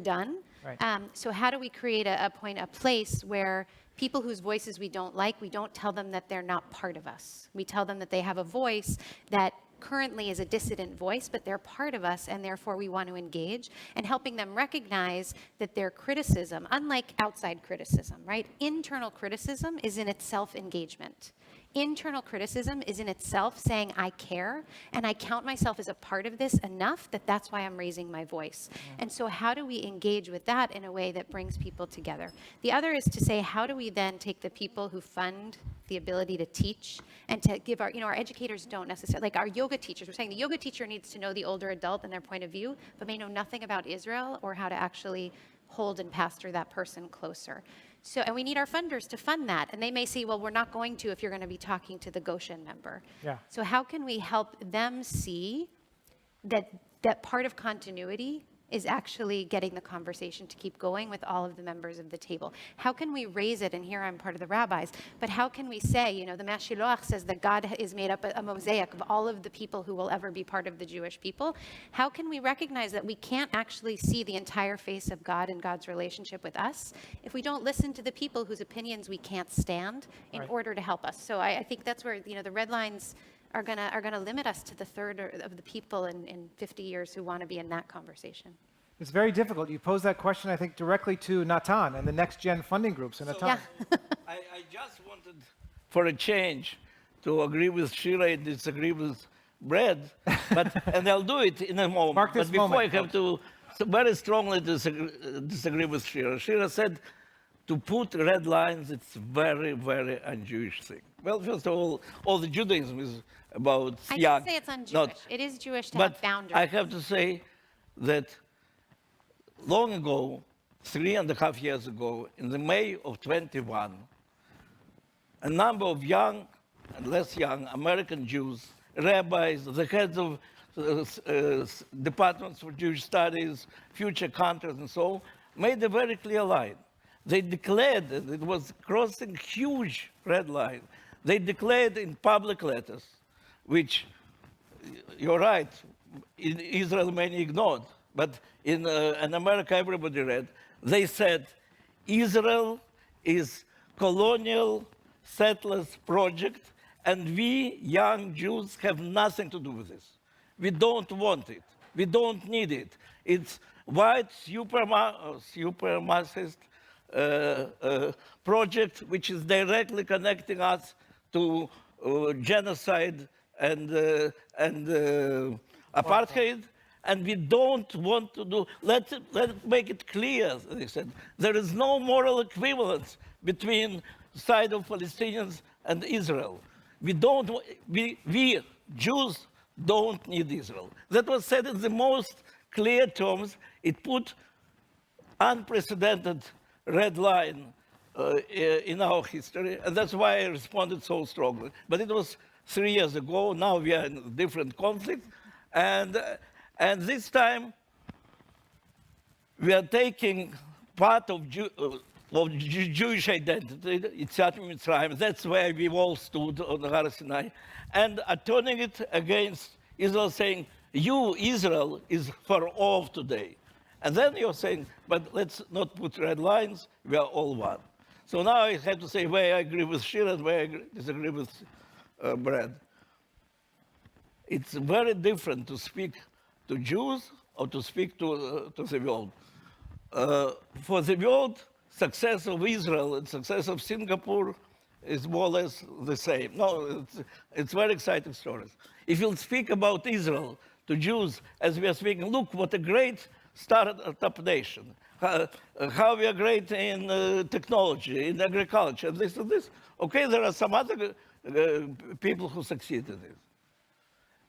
done. Right. So how do we create a place where people whose voices we don't like, we don't tell them that they're not part of us. We tell them that they have a voice that currently is a dissident voice, but they're part of us, and therefore we want to engage, and helping them recognize that their criticism, unlike outside criticism, right? Internal criticism is in itself engagement. internal criticism is in itself saying, I care, and I count myself as a part of this enough that that's why I'm raising my voice. And so how do we engage with that in a way that brings people together? The other is to say, how do we then take the people who fund the ability to teach and to give our, our educators don't necessarily, like our yoga teachers, we're saying the yoga teacher needs to know the older adult and their point of view, but may know nothing about Israel or how to actually hold and pastor that person closer. So, and we need our funders to fund that. And they may say, well, we're not going to if you're going to be talking to the Goshen member. Yeah. So how can we help them see that part of continuity is actually getting the conversation to keep going with all of the members of the table? How can we raise it? And here I'm part of the rabbis, but how can we say, the Mashiloach says that God is made up a mosaic of all of the people who will ever be part of the Jewish people. How can we recognize that we can't actually see the entire face of God and God's relationship with us if we don't listen to the people whose opinions we can't stand in order to help us? So I think that's where, the red lines are gonna limit us to the third of the people in 50 years who want to be in that conversation. It's very difficult. You pose that question, I think, directly to Natan and the next gen funding groups. And Natan. I just wanted, for a change, to agree with Shira and disagree with Bret, and I'll do it in a moment. Mark this but before moment, I have to very strongly disagree with Shira. Shira said to put red lines, it's very, very un-Jewish thing. Well, first of all the Judaism is about I Siag. didn't say it's un-Jewish. It is Jewish to But have boundaries. I have to say that long ago, 3.5 years ago, in the May of 21, a number of young and less young American Jews, rabbis, the heads of departments for Jewish studies, future countries and so on, made a very clear line. They declared that it was crossing huge red line. They declared in public letters, which, you're right, in Israel many ignored, but in America everybody read. They said, Israel is colonial settlers project, and we young Jews have nothing to do with this. We don't want it. We don't need it. It's white supremacist project which is directly connecting us to genocide and apartheid, and we don't want to do. Let's make it clear, they said. There is no moral equivalence between the side of Palestinians and Israel. We Jews don't need Israel. That was said in the most clear terms. It put unprecedented red line in our history, and that's why I responded so strongly. But it was 3 years ago. Now we are in a different conflict, and this time we are taking part of Jewish identity, Yetziat Mitzrayim. That's where we all stood on the Har Sinai, and are turning it against Israel, saying, you, Israel, is far off today. And then you're saying, but let's not put red lines, we are all one. So now I have to say where I agree with Shira and where I disagree with Bret. It's very different to speak to Jews or to speak to the world. For the world, success of Israel and success of Singapore is more or less the same. No, it's very exciting stories. If you'll speak about Israel to Jews as we are speaking, look what a great startup nation, how we are great in technology, in agriculture, this and this. Okay, there are some other people who succeed in this.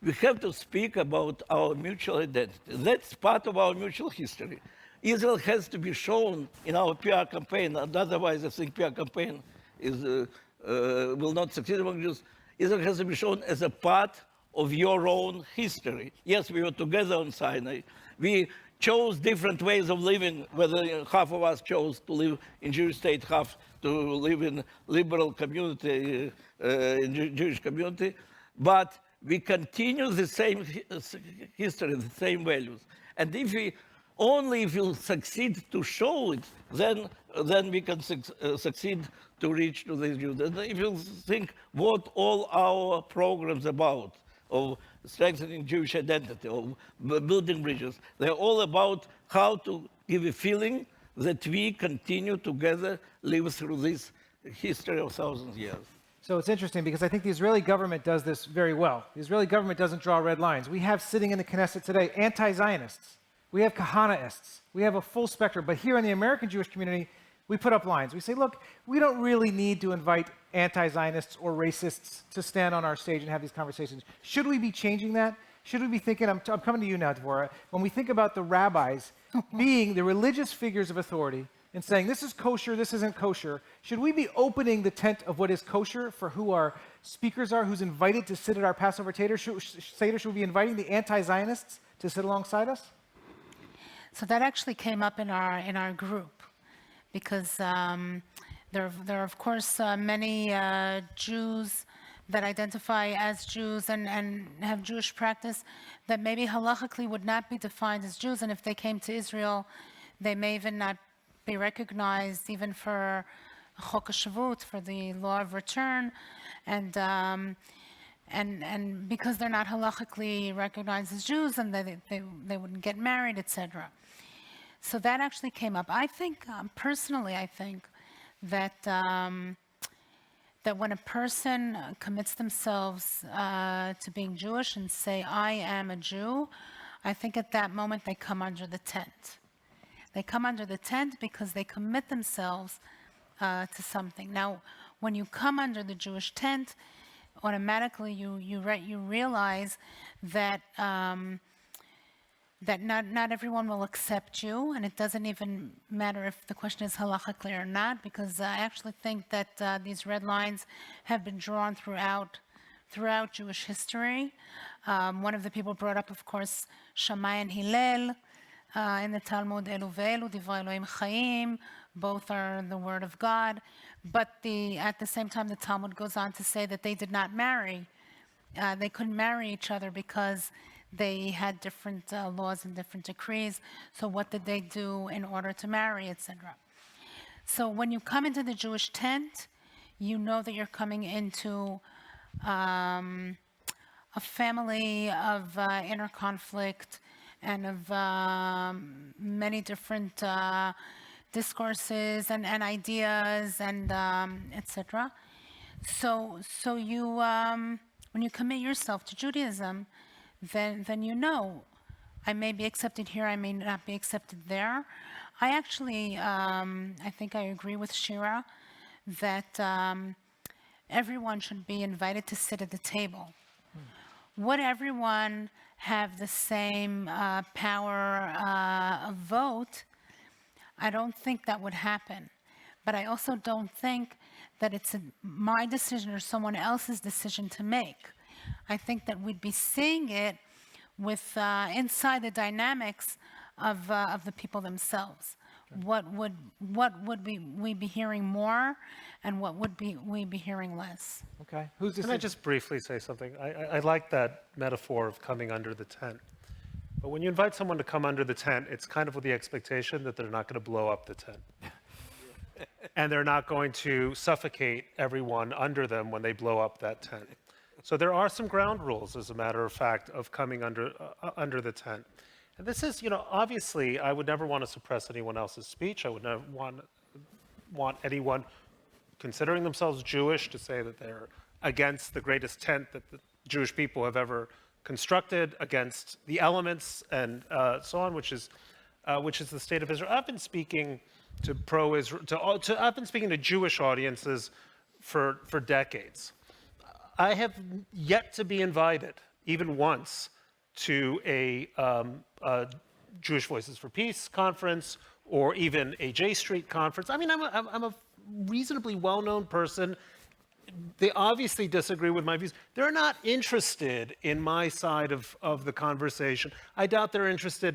We have to speak about our mutual identity. That's part of our mutual history. Israel has to be shown in our PR campaign, and otherwise I think PR campaign will not succeed among Jews. Israel has to be shown as a part of your own history. Yes, we were together on Sinai. We chose different ways of living, whether half of us chose to live in Jewish state, half to live in liberal community, in Jewish community, but we continue the same history, the same values. And if we succeed to show it, then we can succeed to reach to these Jews. And if you think what all our programs about, of strengthening Jewish identity, of building bridges, they're all about how to give a feeling that we continue together, live through this history of thousands of years. So it's interesting because I think the Israeli government does this very well. The Israeli government doesn't draw red lines. We have sitting in the Knesset today anti-Zionists. We have Kahanaists. We have a full spectrum. But here in the American Jewish community, we put up lines. We say, look, we don't really need to invite anti-Zionists or racists to stand on our stage and have these conversations. Should we be changing that? Should we be thinking, I'm coming to you now, Devorah, when we think about the rabbis being the religious figures of authority and saying, this is kosher, this isn't kosher, should we be opening the tent of what is kosher for who our speakers are, who's invited to sit at our Passover Seder? Should we be inviting the anti-Zionists to sit alongside us? So that actually came up in our group, because there are of course many Jews that identify as Jews and have Jewish practice that maybe halachically would not be defined as Jews, and if they came to Israel, they may even not be recognized even for Chok HaShavut, for the law of return, and because they're not halachically recognized as Jews, and they wouldn't get married, etc. So that actually came up. I think, personally, I think that that when a person commits themselves to being Jewish and say, I am a Jew, I think at that moment they come under the tent. They come under the tent because they commit themselves to something. Now, when you come under the Jewish tent, automatically you realize that that not everyone will accept you, and it doesn't even matter if the question is halachically or not, because I actually think that these red lines have been drawn throughout Jewish history. One of the people brought up, of course, Shammai and Hillel in the Talmud, Elu ve'elu, Divrei Elohim Chaim, both are the word of God, but at the same time the Talmud goes on to say that they did not marry. They couldn't marry each other because they had different laws and different decrees. So what did they do in order to marry, etc.? So when you come into the Jewish tent, you know that you're coming into a family of inner conflict and of many different discourses and ideas and etc. So you when you commit yourself to Judaism, then you know, I may be accepted here, I may not be accepted there. I actually, I think I agree with Shira that everyone should be invited to sit at the table. Would everyone have the same power of vote? I don't think that would happen. But I also don't think that it's my decision or someone else's decision to make. I think that we'd be seeing it with inside the dynamics of the people themselves. What would we be hearing more, and what would we be hearing less? Okay. Can I just briefly say something? I like that metaphor of coming under the tent. But when you invite someone to come under the tent, it's kind of with the expectation that they're not going to blow up the tent. And they're not going to suffocate everyone under them when they blow up that tent. So there are some ground rules, as a matter of fact, of coming under the tent. And this is, obviously, I would never want to suppress anyone else's speech. I would never want anyone considering themselves Jewish to say that they're against the greatest tent that the Jewish people have ever constructed, against the elements and so on, which is the state of Israel. I've been speaking to pro-Israel, I've been speaking to Jewish audiences for decades. I have yet to be invited, even once, to a Jewish Voices for Peace conference or even a J Street conference. I mean, I'm a reasonably well-known person. They obviously disagree with my views. They're not interested in my side of the conversation. I doubt they're interested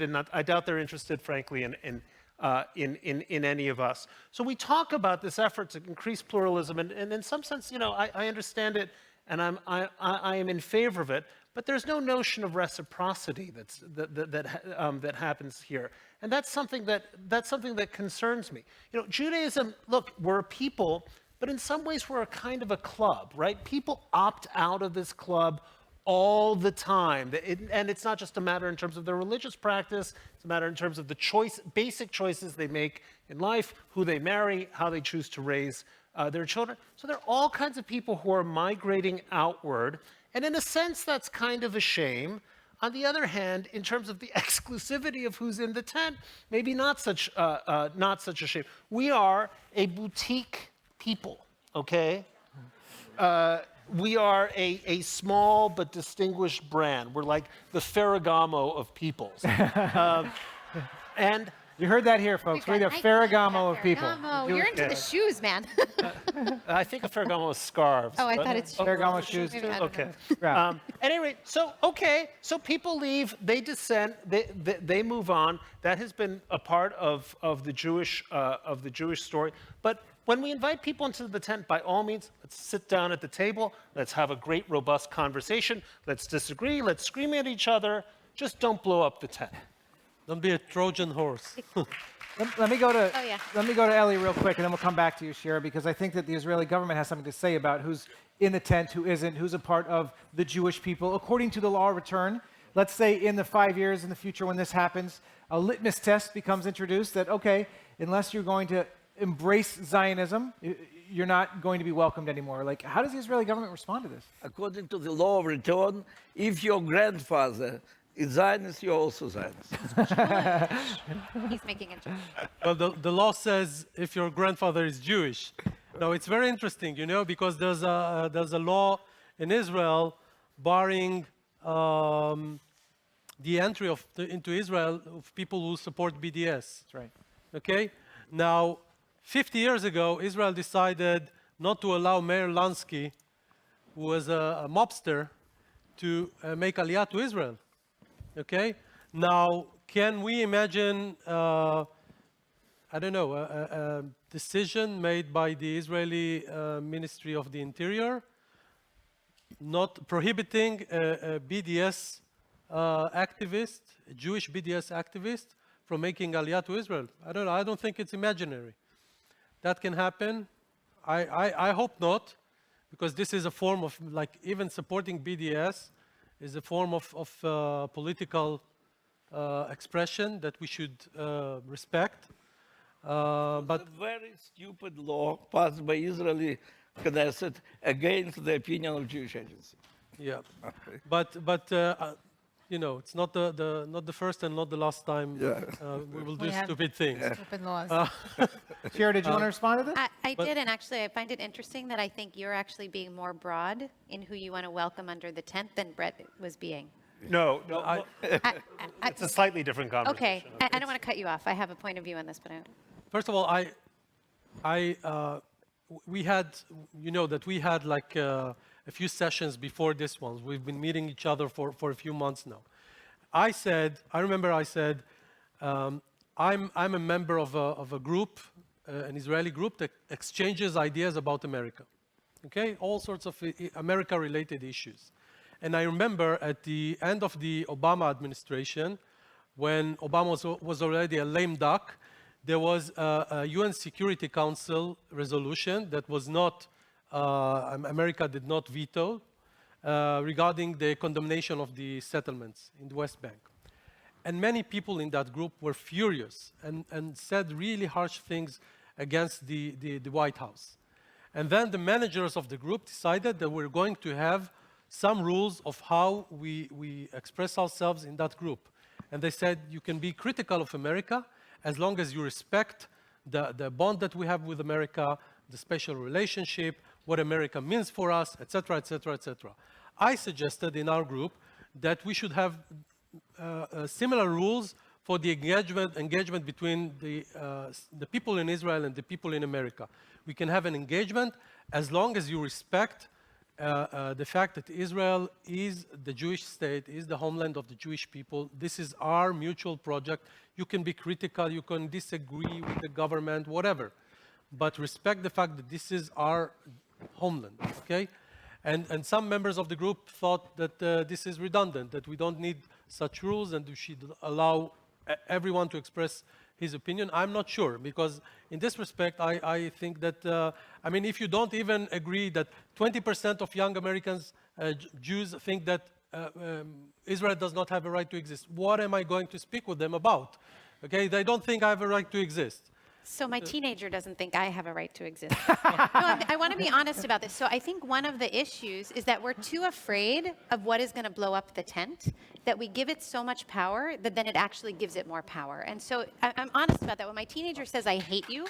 frankly, in any of us. So we talk about this effort to increase pluralism, and in some sense, I understand it, and I am in favor of it. But there's no notion of reciprocity that happens here, and that's something that concerns me. Judaism. Look, we're a people, but in some ways we're a kind of a club, right? People opt out of this club all the time, and it's not just a matter in terms of their religious practice. It's a matter in terms of the basic choices they make in life, who they marry, how they choose to raise their children. So there are all kinds of people who are migrating outward. And in a sense, that's kind of a shame. On the other hand, in terms of the exclusivity of who's in the tent, maybe not such a shame. We are a boutique people, okay? We are a small but distinguished brand. We're like the Ferragamo of peoples. And you heard that here, folks. We're the Ferragamo of people. Ferragamo. You're into the shoes, man. I think a Ferragamo is scarves. Oh, I thought it's shoes. Ferragamo shoes. Maybe, I don't Okay. Yeah. At any rate, so people leave, they descend, they move on. That has been a part of the Jewish story. But when we invite people into the tent, by all means, let's sit down at the table. Let's have a great, robust conversation. Let's disagree. Let's scream at each other. Just don't blow up the tent. Don't be a Trojan horse. Let me go to Oh, yeah. let me go to Ellie real quick, and then we'll come back to you, Shira, because I think that the Israeli government has something to say about who's in the tent, who isn't, who's a part of the Jewish people. According to the law of return, let's say in the 5 years in the future when this happens, a litmus test becomes introduced that, okay, unless you're going to embrace Zionism, you're not going to be welcomed anymore. Like, how does the Israeli government respond to this? According to the law of return, if your grandfather is Zionist, you're also Zionist. He's making a joke. Well, the law says if your grandfather is Jewish. Now, it's very interesting, you know, because there's a law in Israel barring the entry into Israel of people who support BDS. That's right. Okay? Now, 50 years ago, Israel decided not to allow Meir Lansky, who was a mobster, to make Aliyah to Israel. Okay? Now, can we imagine, I don't know, a decision made by the Israeli Ministry of the Interior not prohibiting a BDS activist, a Jewish BDS activist, from making Aliyah to Israel? I don't know. I don't think it's imaginary. That can happen. I hope not, because this is a form of, like, even supporting BDS is a form of political expression that we should respect. But It's a very stupid law passed by Israeli Knesset against the opinion of Jewish agency. yeah, but you know, it's not the first and not the last time we will do We have stupid things. Stupid laws. Shira, did you want to respond to this? I did, and actually, I find it interesting that I think you're actually being more broad in who you want to welcome under the tent than Bret was being. No, it's a slightly different conversation. Okay, I don't want to cut you off. I have a point of view on this, but First of all, we had, you know, that we had like a few sessions before this one. We've been meeting each other for a few months now. I remember I said, I'm a member of a group, an Israeli group that exchanges ideas about America. Okay, all sorts of America-related issues. And I remember at the end of the Obama administration, when Obama was already a lame duck, there was a UN Security Council resolution that was not, America did not veto, regarding the condemnation of the settlements in the West Bank. And many people in that group were furious and said really harsh things against the White House. And then the managers of the group decided that we're going to have some rules of how we express ourselves in that group. And they said, you can be critical of America as long as you respect the bond that we have with America, the special relationship, what America means for us, etc., etc., etc. I suggested in our group that we should have similar rules for the engagement between the people in Israel and the people in America. We can have an engagement as long as you respect the fact that Israel is the Jewish state, is the homeland of the Jewish people. This is our mutual project. You can be critical, you can disagree with the government, whatever. But respect the fact that this is our homeland, okay? And some members of the group thought that this is redundant, that we don't need such rules and we should allow everyone to express his opinion. I'm not sure, because in this respect, I think that, I mean, if you don't even agree that 20% of young Americans, Jews, think that Israel does not have a right to exist, what am I going to speak with them about? Okay, they don't think I have a right to exist. So my teenager doesn't think I have a right to exist. No, I want to be honest about this. So I think one of the issues is that we're too afraid of what is going to blow up the tent, that we give it so much power that then it actually gives it more power. And so I'm honest about that. When my teenager says, I hate you,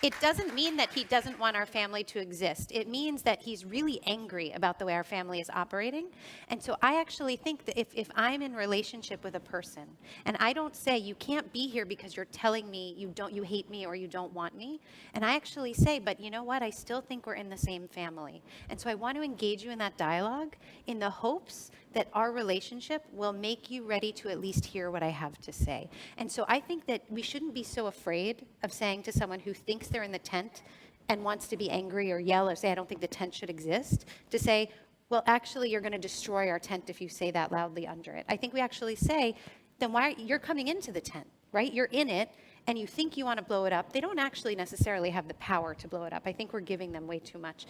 it doesn't mean that he doesn't want our family to exist. It means that he's really angry about the way our family is operating. And so I actually think that if I'm in relationship with a person and I don't say, you can't be here because you're telling me you hate me or you don't want me, and I actually say, but you know what, I still think we're in the same family. And so I want to engage you in that dialogue in the hopes that our relationship will make you ready to at least hear what I have to say. And so I think that we shouldn't be so afraid of saying to someone who thinks they're in the tent and wants to be angry or yell or say, I don't think the tent should exist, to say, well, actually, you're going to destroy our tent if you say that loudly under it. I think we actually say, then why you're coming into the tent, right? You're in it, and you think you want to blow it up. They don't actually necessarily have the power to blow it up. I think we're giving them way too much.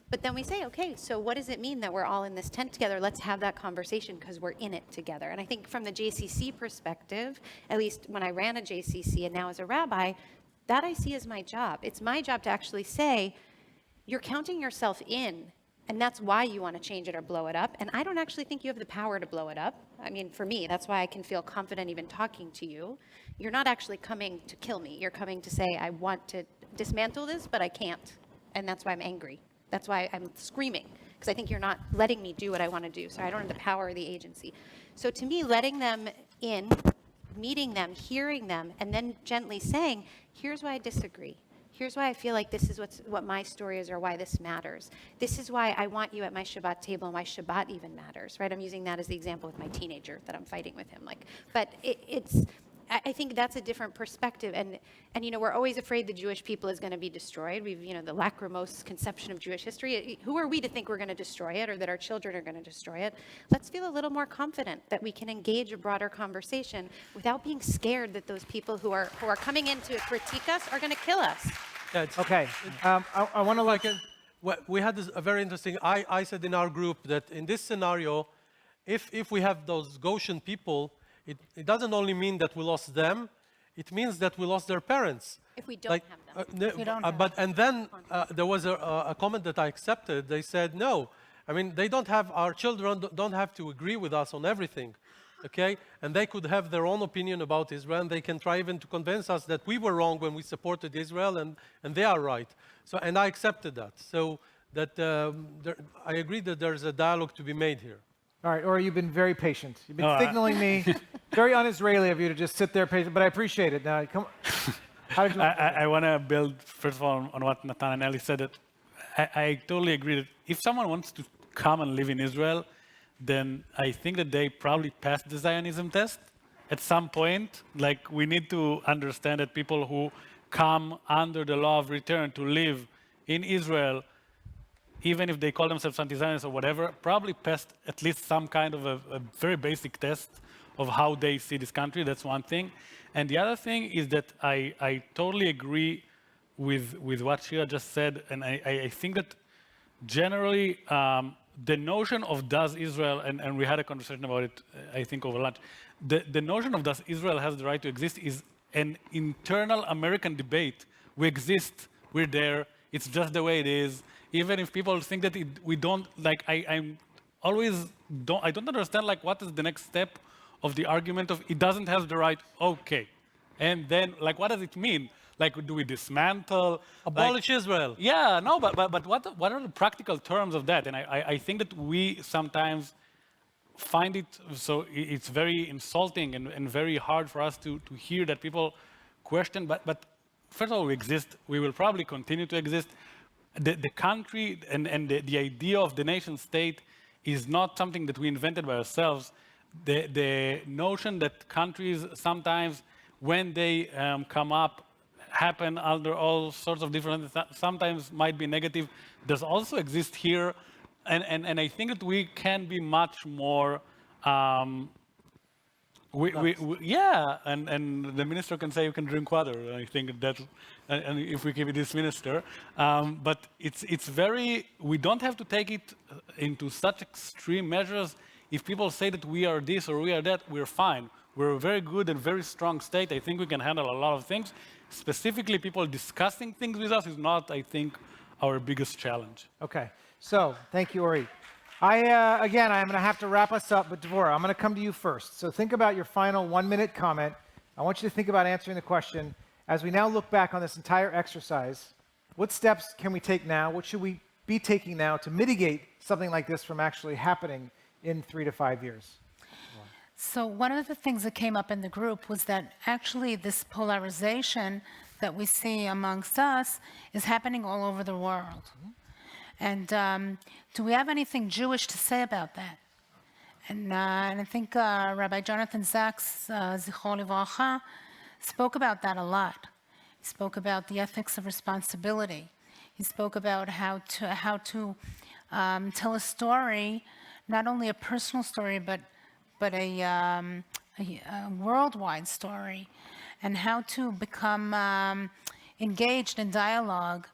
But then we say, okay, so what does it mean that we're all in this tent together? Let's have that conversation because we're in it together. And I think from the JCC perspective, at least when I ran a JCC and now as a rabbi, that I see as my job. It's my job to actually say, you're counting yourself in, and that's why you want to change it or blow it up. And I don't actually think you have the power to blow it up. I mean, for me, that's why I can feel confident even talking to you. You're not actually coming to kill me. You're coming to say, I want to dismantle this, but I can't. And that's why I'm angry. That's why I'm screaming, because I think you're not letting me do what I want to do. So I don't have the power or the agency. So to me, letting them in, meeting them, hearing them, and then gently saying, here's why I disagree. Here's why I feel like this is what my story is or why this matters. This is why I want you at my Shabbat table and why Shabbat even matters, right? I'm using that as the example with my teenager that I'm fighting with him. But I think that's a different perspective. And you know, we're always afraid the Jewish people is going to be destroyed. We've, you know, the lachrymose conception of Jewish history. Who are we to think we're going to destroy it or that our children are going to destroy it? Let's feel a little more confident that we can engage a broader conversation without being scared that those people who are coming in to critique us are going to kill us. Yeah, okay. I want to we had a very interesting, I said in our group that in this scenario, if we have those Goshen people, it doesn't only mean that we lost them, it means that we lost their parents. If we don't have them. And then there was a comment that I accepted. They said, no, I mean, our children don't have to agree with us on everything, okay? And they could have their own opinion about Israel, and they can try even to convince us that we were wrong when we supported Israel, and they are right. So, and I accepted that. So that I agree that there's a dialogue to be made here. All right, Ori, you've been very patient. You've been signaling me. Very un-Israeli of you to just sit there patient, but I appreciate it. Now, come on. How did you I want to build, first of all, on what Natan and Eli said. That I totally agree that if someone wants to come and live in Israel, then I think that they probably passed the Zionism test at some point. Like, we need to understand that people who come under the law of return to live in Israel, even if they call themselves anti-Zionists or whatever, probably passed at least some kind of a very basic test of how they see this country. That's one thing. And the other thing is that I totally agree with what Shira just said. And I think that generally the notion of does Israel, and we had a conversation about it, I think, over lunch. The notion of does Israel has the right to exist is an internal American debate. We exist, we're there, it's just the way it is. Even if people think that we don't, like, I don't understand, like, what is the next step of the argument of it doesn't have the right, okay. And then, like, what does it mean? Like, do we dismantle? Abolish Israel. Yeah, no, but what are the practical terms of that? And I think that we sometimes find it, so it's very insulting and very hard for us to hear that people question, but first of all, we exist. We will probably continue to exist. The country and the idea of the nation state is not something that we invented by ourselves. The notion that countries sometimes, when they come up, happen under all sorts of different, sometimes might be negative, does also exist here. And I think that we can be much more, and the minister can say you can drink water. I think that, and if we keep this minister, but it's very, we don't have to take it into such extreme measures. If people say that we are this or we are that, we're fine. we're a very good and very strong state. I think we can handle a lot of things. Specifically, people discussing things with us is not, I think, our biggest challenge. Okay, so thank you, Ori. Again, I'm going to have to wrap us up, but Devorah, I'm going to come to you first. So think about your final 1-minute comment. I want you to think about answering the question. As we now look back on this entire exercise, what steps can we take now? What should we be taking now to mitigate something like this from actually happening in 3 to 5 years? So one of the things that came up in the group was that actually this polarization that we see amongst us is happening all over the world. And do we have anything Jewish to say about that? And I think Rabbi Jonathan Zack, Zichron Livracha, spoke about that a lot. He spoke about the ethics of responsibility. He spoke about how to tell a story, not only a personal story, but a worldwide story, and how to become engaged in dialogue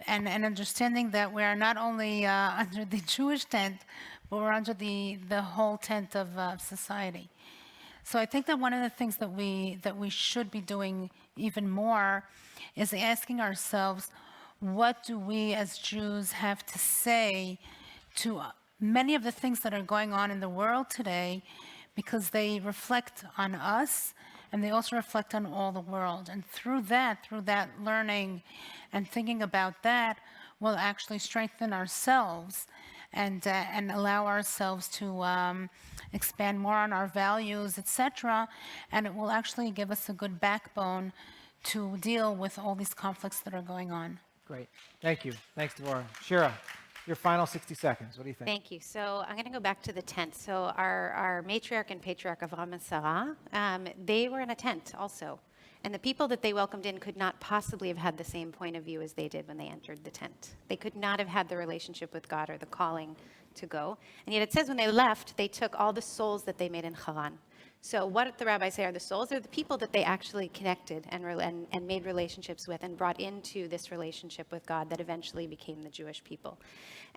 and understanding that we are not only under the Jewish tent, but we're under the whole tent of society. So I think that one of the things that we should be doing even more is asking ourselves, what do we as Jews have to say to many of the things that are going on in the world today, because they reflect on us and they also reflect on all the world. And through that learning and thinking about that, we'll actually strengthen ourselves and allow ourselves to expand more on our values, etc. And it will actually give us a good backbone to deal with all these conflicts that are going on. Great. Thank you. Thanks, Devorah. Shira, your final 60 seconds. What do you think? Thank you. So I'm going to go back to the tent. So our matriarch and patriarch Evron and Sarah, they were in a tent also. And the people that they welcomed in could not possibly have had the same point of view as they did when they entered the tent. They could not have had the relationship with God or the calling to go. And yet it says when they left, they took all the souls that they made in Haran. So what the rabbis say are the souls are the people that they actually connected and made relationships with and brought into this relationship with God that eventually became the Jewish people.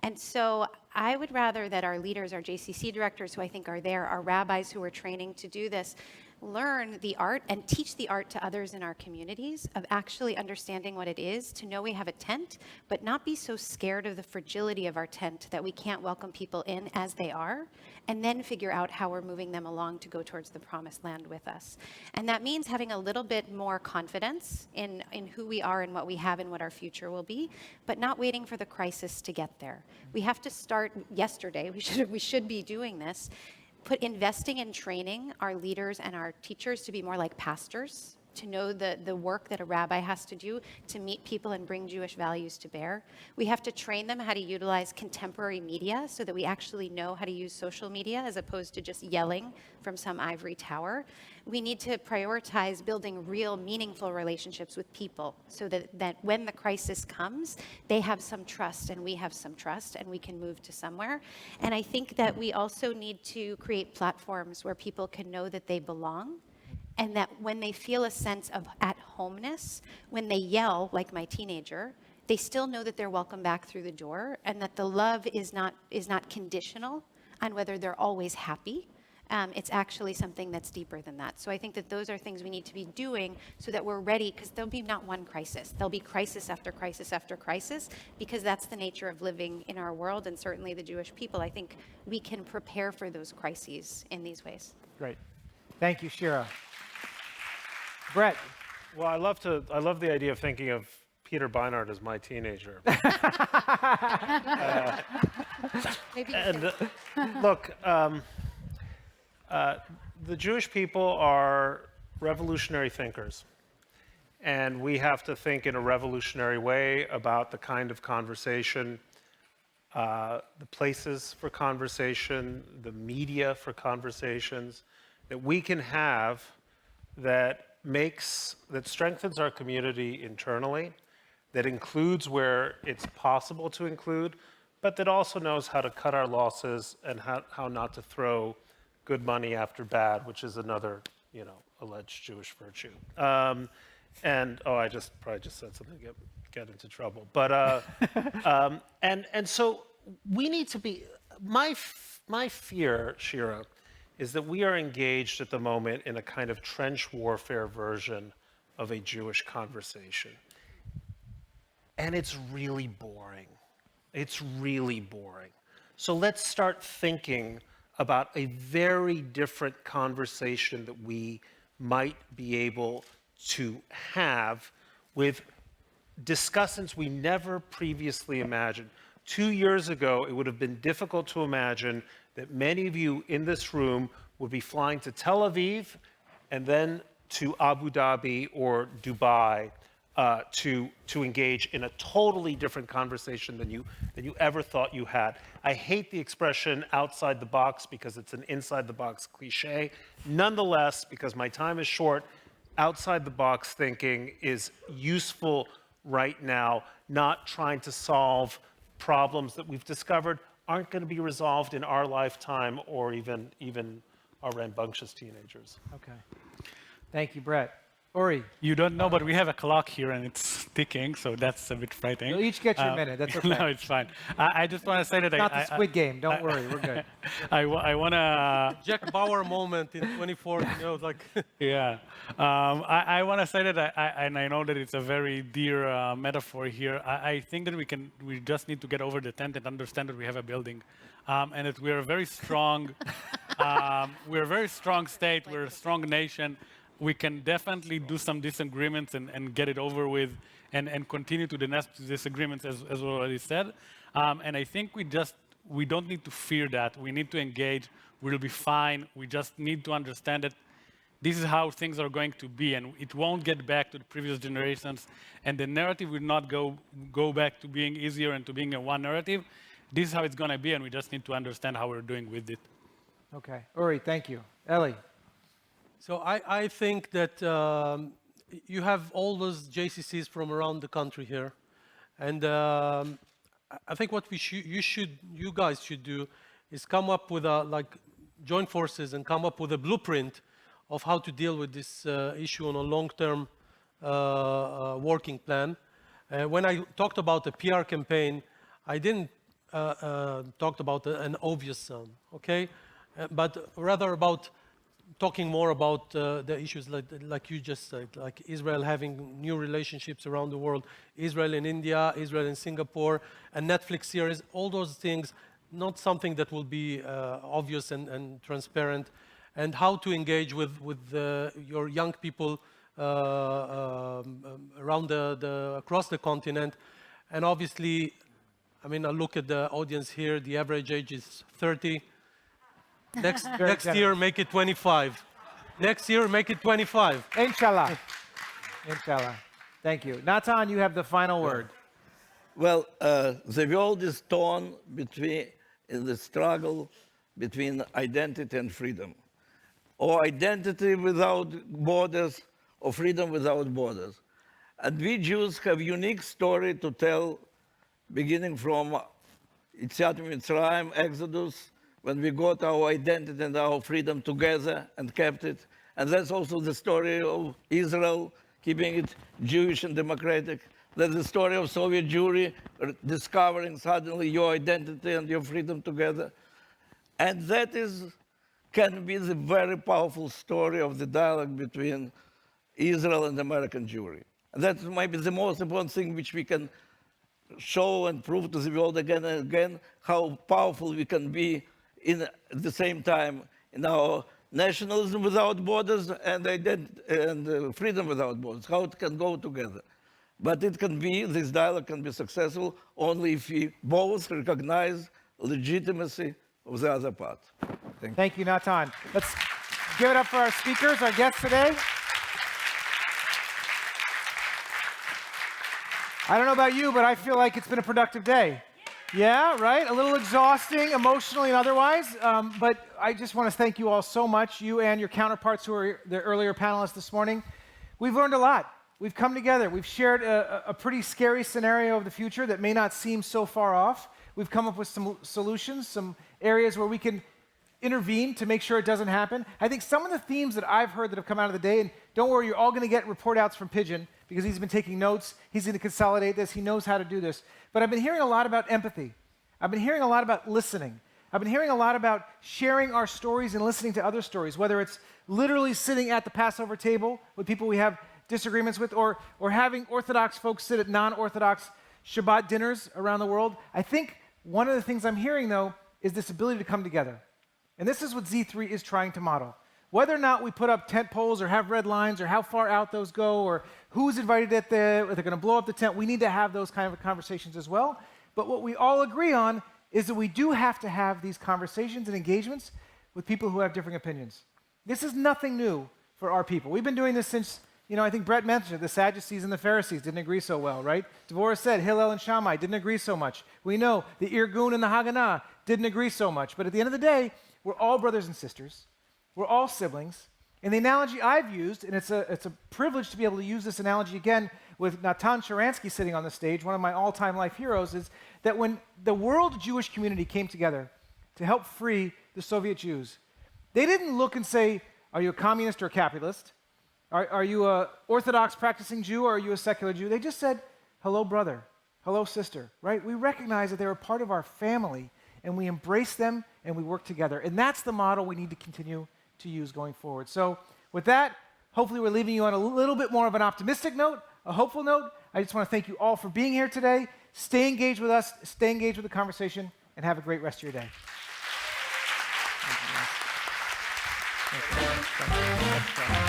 And so I would rather that our leaders, our JCC directors who I think are there, our rabbis who are training to do this, learn the art and teach the art to others in our communities of actually understanding what it is to know we have a tent, but not be so scared of the fragility of our tent that we can't welcome people in as they are, and then figure out how we're moving them along to go towards the promised land with us. And that means having a little bit more confidence in who we are and what we have and what our future will be, but not waiting for the crisis to get there. We have to start yesterday. We should be doing this. Investing in training our leaders and our teachers to be more like pastors, to know the work that a rabbi has to do to meet people and bring Jewish values to bear. We have to train them how to utilize contemporary media so that we actually know how to use social media as opposed to just yelling from some ivory tower. We need to prioritize building real, meaningful relationships with people so that when the crisis comes, they have some trust and we have some trust and we can move to somewhere. And I think that we also need to create platforms where people can know that they belong, and that when they feel a sense of at-homeness, when they yell, like my teenager, they still know that they're welcome back through the door, and that the love is not conditional on whether they're always happy. It's actually something that's deeper than that. So I think that those are things we need to be doing so that we're ready, because there'll be not one crisis. There'll be crisis after crisis after crisis, because that's the nature of living in our world, and certainly the Jewish people. I think we can prepare for those crises in these ways. Great. Thank you, Shira. Bret. Well, I love the idea of thinking of Peter Beinart as my teenager. Look, the Jewish people are revolutionary thinkers, and we have to think in a revolutionary way about the kind of conversation, the places for conversation, the media for conversations that we can have that strengthens our community internally, that includes where it's possible to include, but that also knows how to cut our losses and how not to throw good money after bad, which is another, alleged Jewish virtue. I probably just said something to get into trouble. But and so we need to be. My fear, Shira, is that we are engaged at the moment in a kind of trench warfare version of a Jewish conversation. And it's really boring. It's really boring. So let's start thinking about a very different conversation that we might be able to have with discussants we never previously imagined. 2 years ago, it would have been difficult to imagine that many of you in this room would be flying to Tel Aviv and then to Abu Dhabi or Dubai to engage in a totally different conversation than you ever thought you had. I hate the expression outside the box because it's an inside the box cliche. Nonetheless, because my time is short, outside the box thinking is useful right now, not trying to solve problems that we've discovered aren't going to be resolved in our lifetime or even our rambunctious teenagers. Okay. Thank you, Bret. Ori. You don't know, but we have a clock here and it's ticking, so that's a bit frightening. You'll each get your minute. That's okay. No, it's fine. I just want to say that it's not the Squid Game. Don't worry. We're good. I want to... Jack Bauer moment in 24, like... Yeah. I want to say that, and I know that it's a very dear metaphor here. I think that we just need to get over the tent and understand that we have a building. And that we are a very strong, we're a very strong state, we're a strong nation. We can definitely do some disagreements and get it over with and continue to the next disagreements as already said. And I think we don't need to fear that. We need to engage. We'll be fine. We just need to understand that this is how things are going to be, and it won't get back to the previous generations. And the narrative will not go back to being easier and to being a one narrative. This is how it's going to be, and we just need to understand how we're doing with it. Okay. Uri, thank you. Eli. So I think that you have all those JCCs from around the country here. And I think what you guys should do is come up with join forces and come up with a blueprint of how to deal with this issue on a long-term working plan. When I talked about the PR campaign, I didn't talk about an obvious sum, okay? But rather about talking more about the issues like you just said, like Israel having new relationships around the world, Israel in India, Israel in Singapore, a Netflix series, all those things, not something that will be obvious and transparent, and how to engage with your young people around across the continent. And obviously, I mean, I look at the audience here, the average age is 30. Next year, make it 25. Next year, make it 25. Inshallah. Inshallah. Thank you. Natan, you have the final word. Well, the world is torn in the struggle between identity and freedom, or identity without borders, or freedom without borders. And we Jews have a unique story to tell, beginning from Yetziat Mitzrayim, Exodus, when we got our identity and our freedom together and kept it. And that's also the story of Israel, keeping it Jewish and democratic. That's the story of Soviet Jewry, discovering suddenly your identity and your freedom together. And that can be the very powerful story of the dialogue between Israel and American Jewry. And that might be the most important thing which we can show and prove to the world again and again, how powerful we can be at the same time in our nationalism without borders and freedom without borders, how it can go together. But this dialogue can be successful only if we both recognize legitimacy of the other part. Thank you, Natan. Let's give it up for our speakers, our guests today. I don't know about you, but I feel like it's been a productive day. Yeah, right? A little exhausting emotionally and otherwise, but I just want to thank you all so much, you and your counterparts who were the earlier panelists this morning. We've learned a lot. We've come together. We've shared a pretty scary scenario of the future that may not seem so far off. We've come up with some solutions, some areas where we can intervene to make sure it doesn't happen. I think some of the themes that I've heard that have come out of the day, and don't worry, you're all going to get report outs from Pigeon because he's been taking notes. He's going to consolidate this. He knows how to do this. But I've been hearing a lot about empathy. I've been hearing a lot about listening. I've been hearing a lot about sharing our stories and listening to other stories, whether it's literally sitting at the Passover table with people we have disagreements with, or having Orthodox folks sit at non-Orthodox Shabbat dinners around the world. I think one of the things I'm hearing, though, is this ability to come together. And this is what Z3 is trying to model. Whether or not we put up tent poles or have red lines or how far out those go or who's invited if they're going to blow up the tent, we need to have those kind of conversations as well. But what we all agree on is that we do have to have these conversations and engagements with people who have different opinions. This is nothing new for our people. We've been doing this since, I think Bret mentioned it, the Sadducees and the Pharisees didn't agree so well, right? Devorah said Hillel and Shammai didn't agree so much. We know the Irgun and the Haganah didn't agree so much. But at the end of the day, we're all brothers and sisters. We're all siblings. And the analogy I've used, and it's a privilege to be able to use this analogy again with Natan Sharansky sitting on the stage, one of my all-time life heroes, is that when the world Jewish community came together to help free the Soviet Jews, they didn't look and say, are you a communist or a capitalist? Are you an Orthodox practicing Jew or are you a secular Jew? They just said, hello, brother. Hello, sister, right? We recognize that they're a part of our family, and we embrace them, and we work together. And that's the model we need to continue to use going forward. So with that, hopefully we're leaving you on a little bit more of an optimistic note, a hopeful note. I just want to thank you all for being here today. Stay engaged with us, stay engaged with the conversation, and have a great rest of your day. Thank you, guys. Thank you.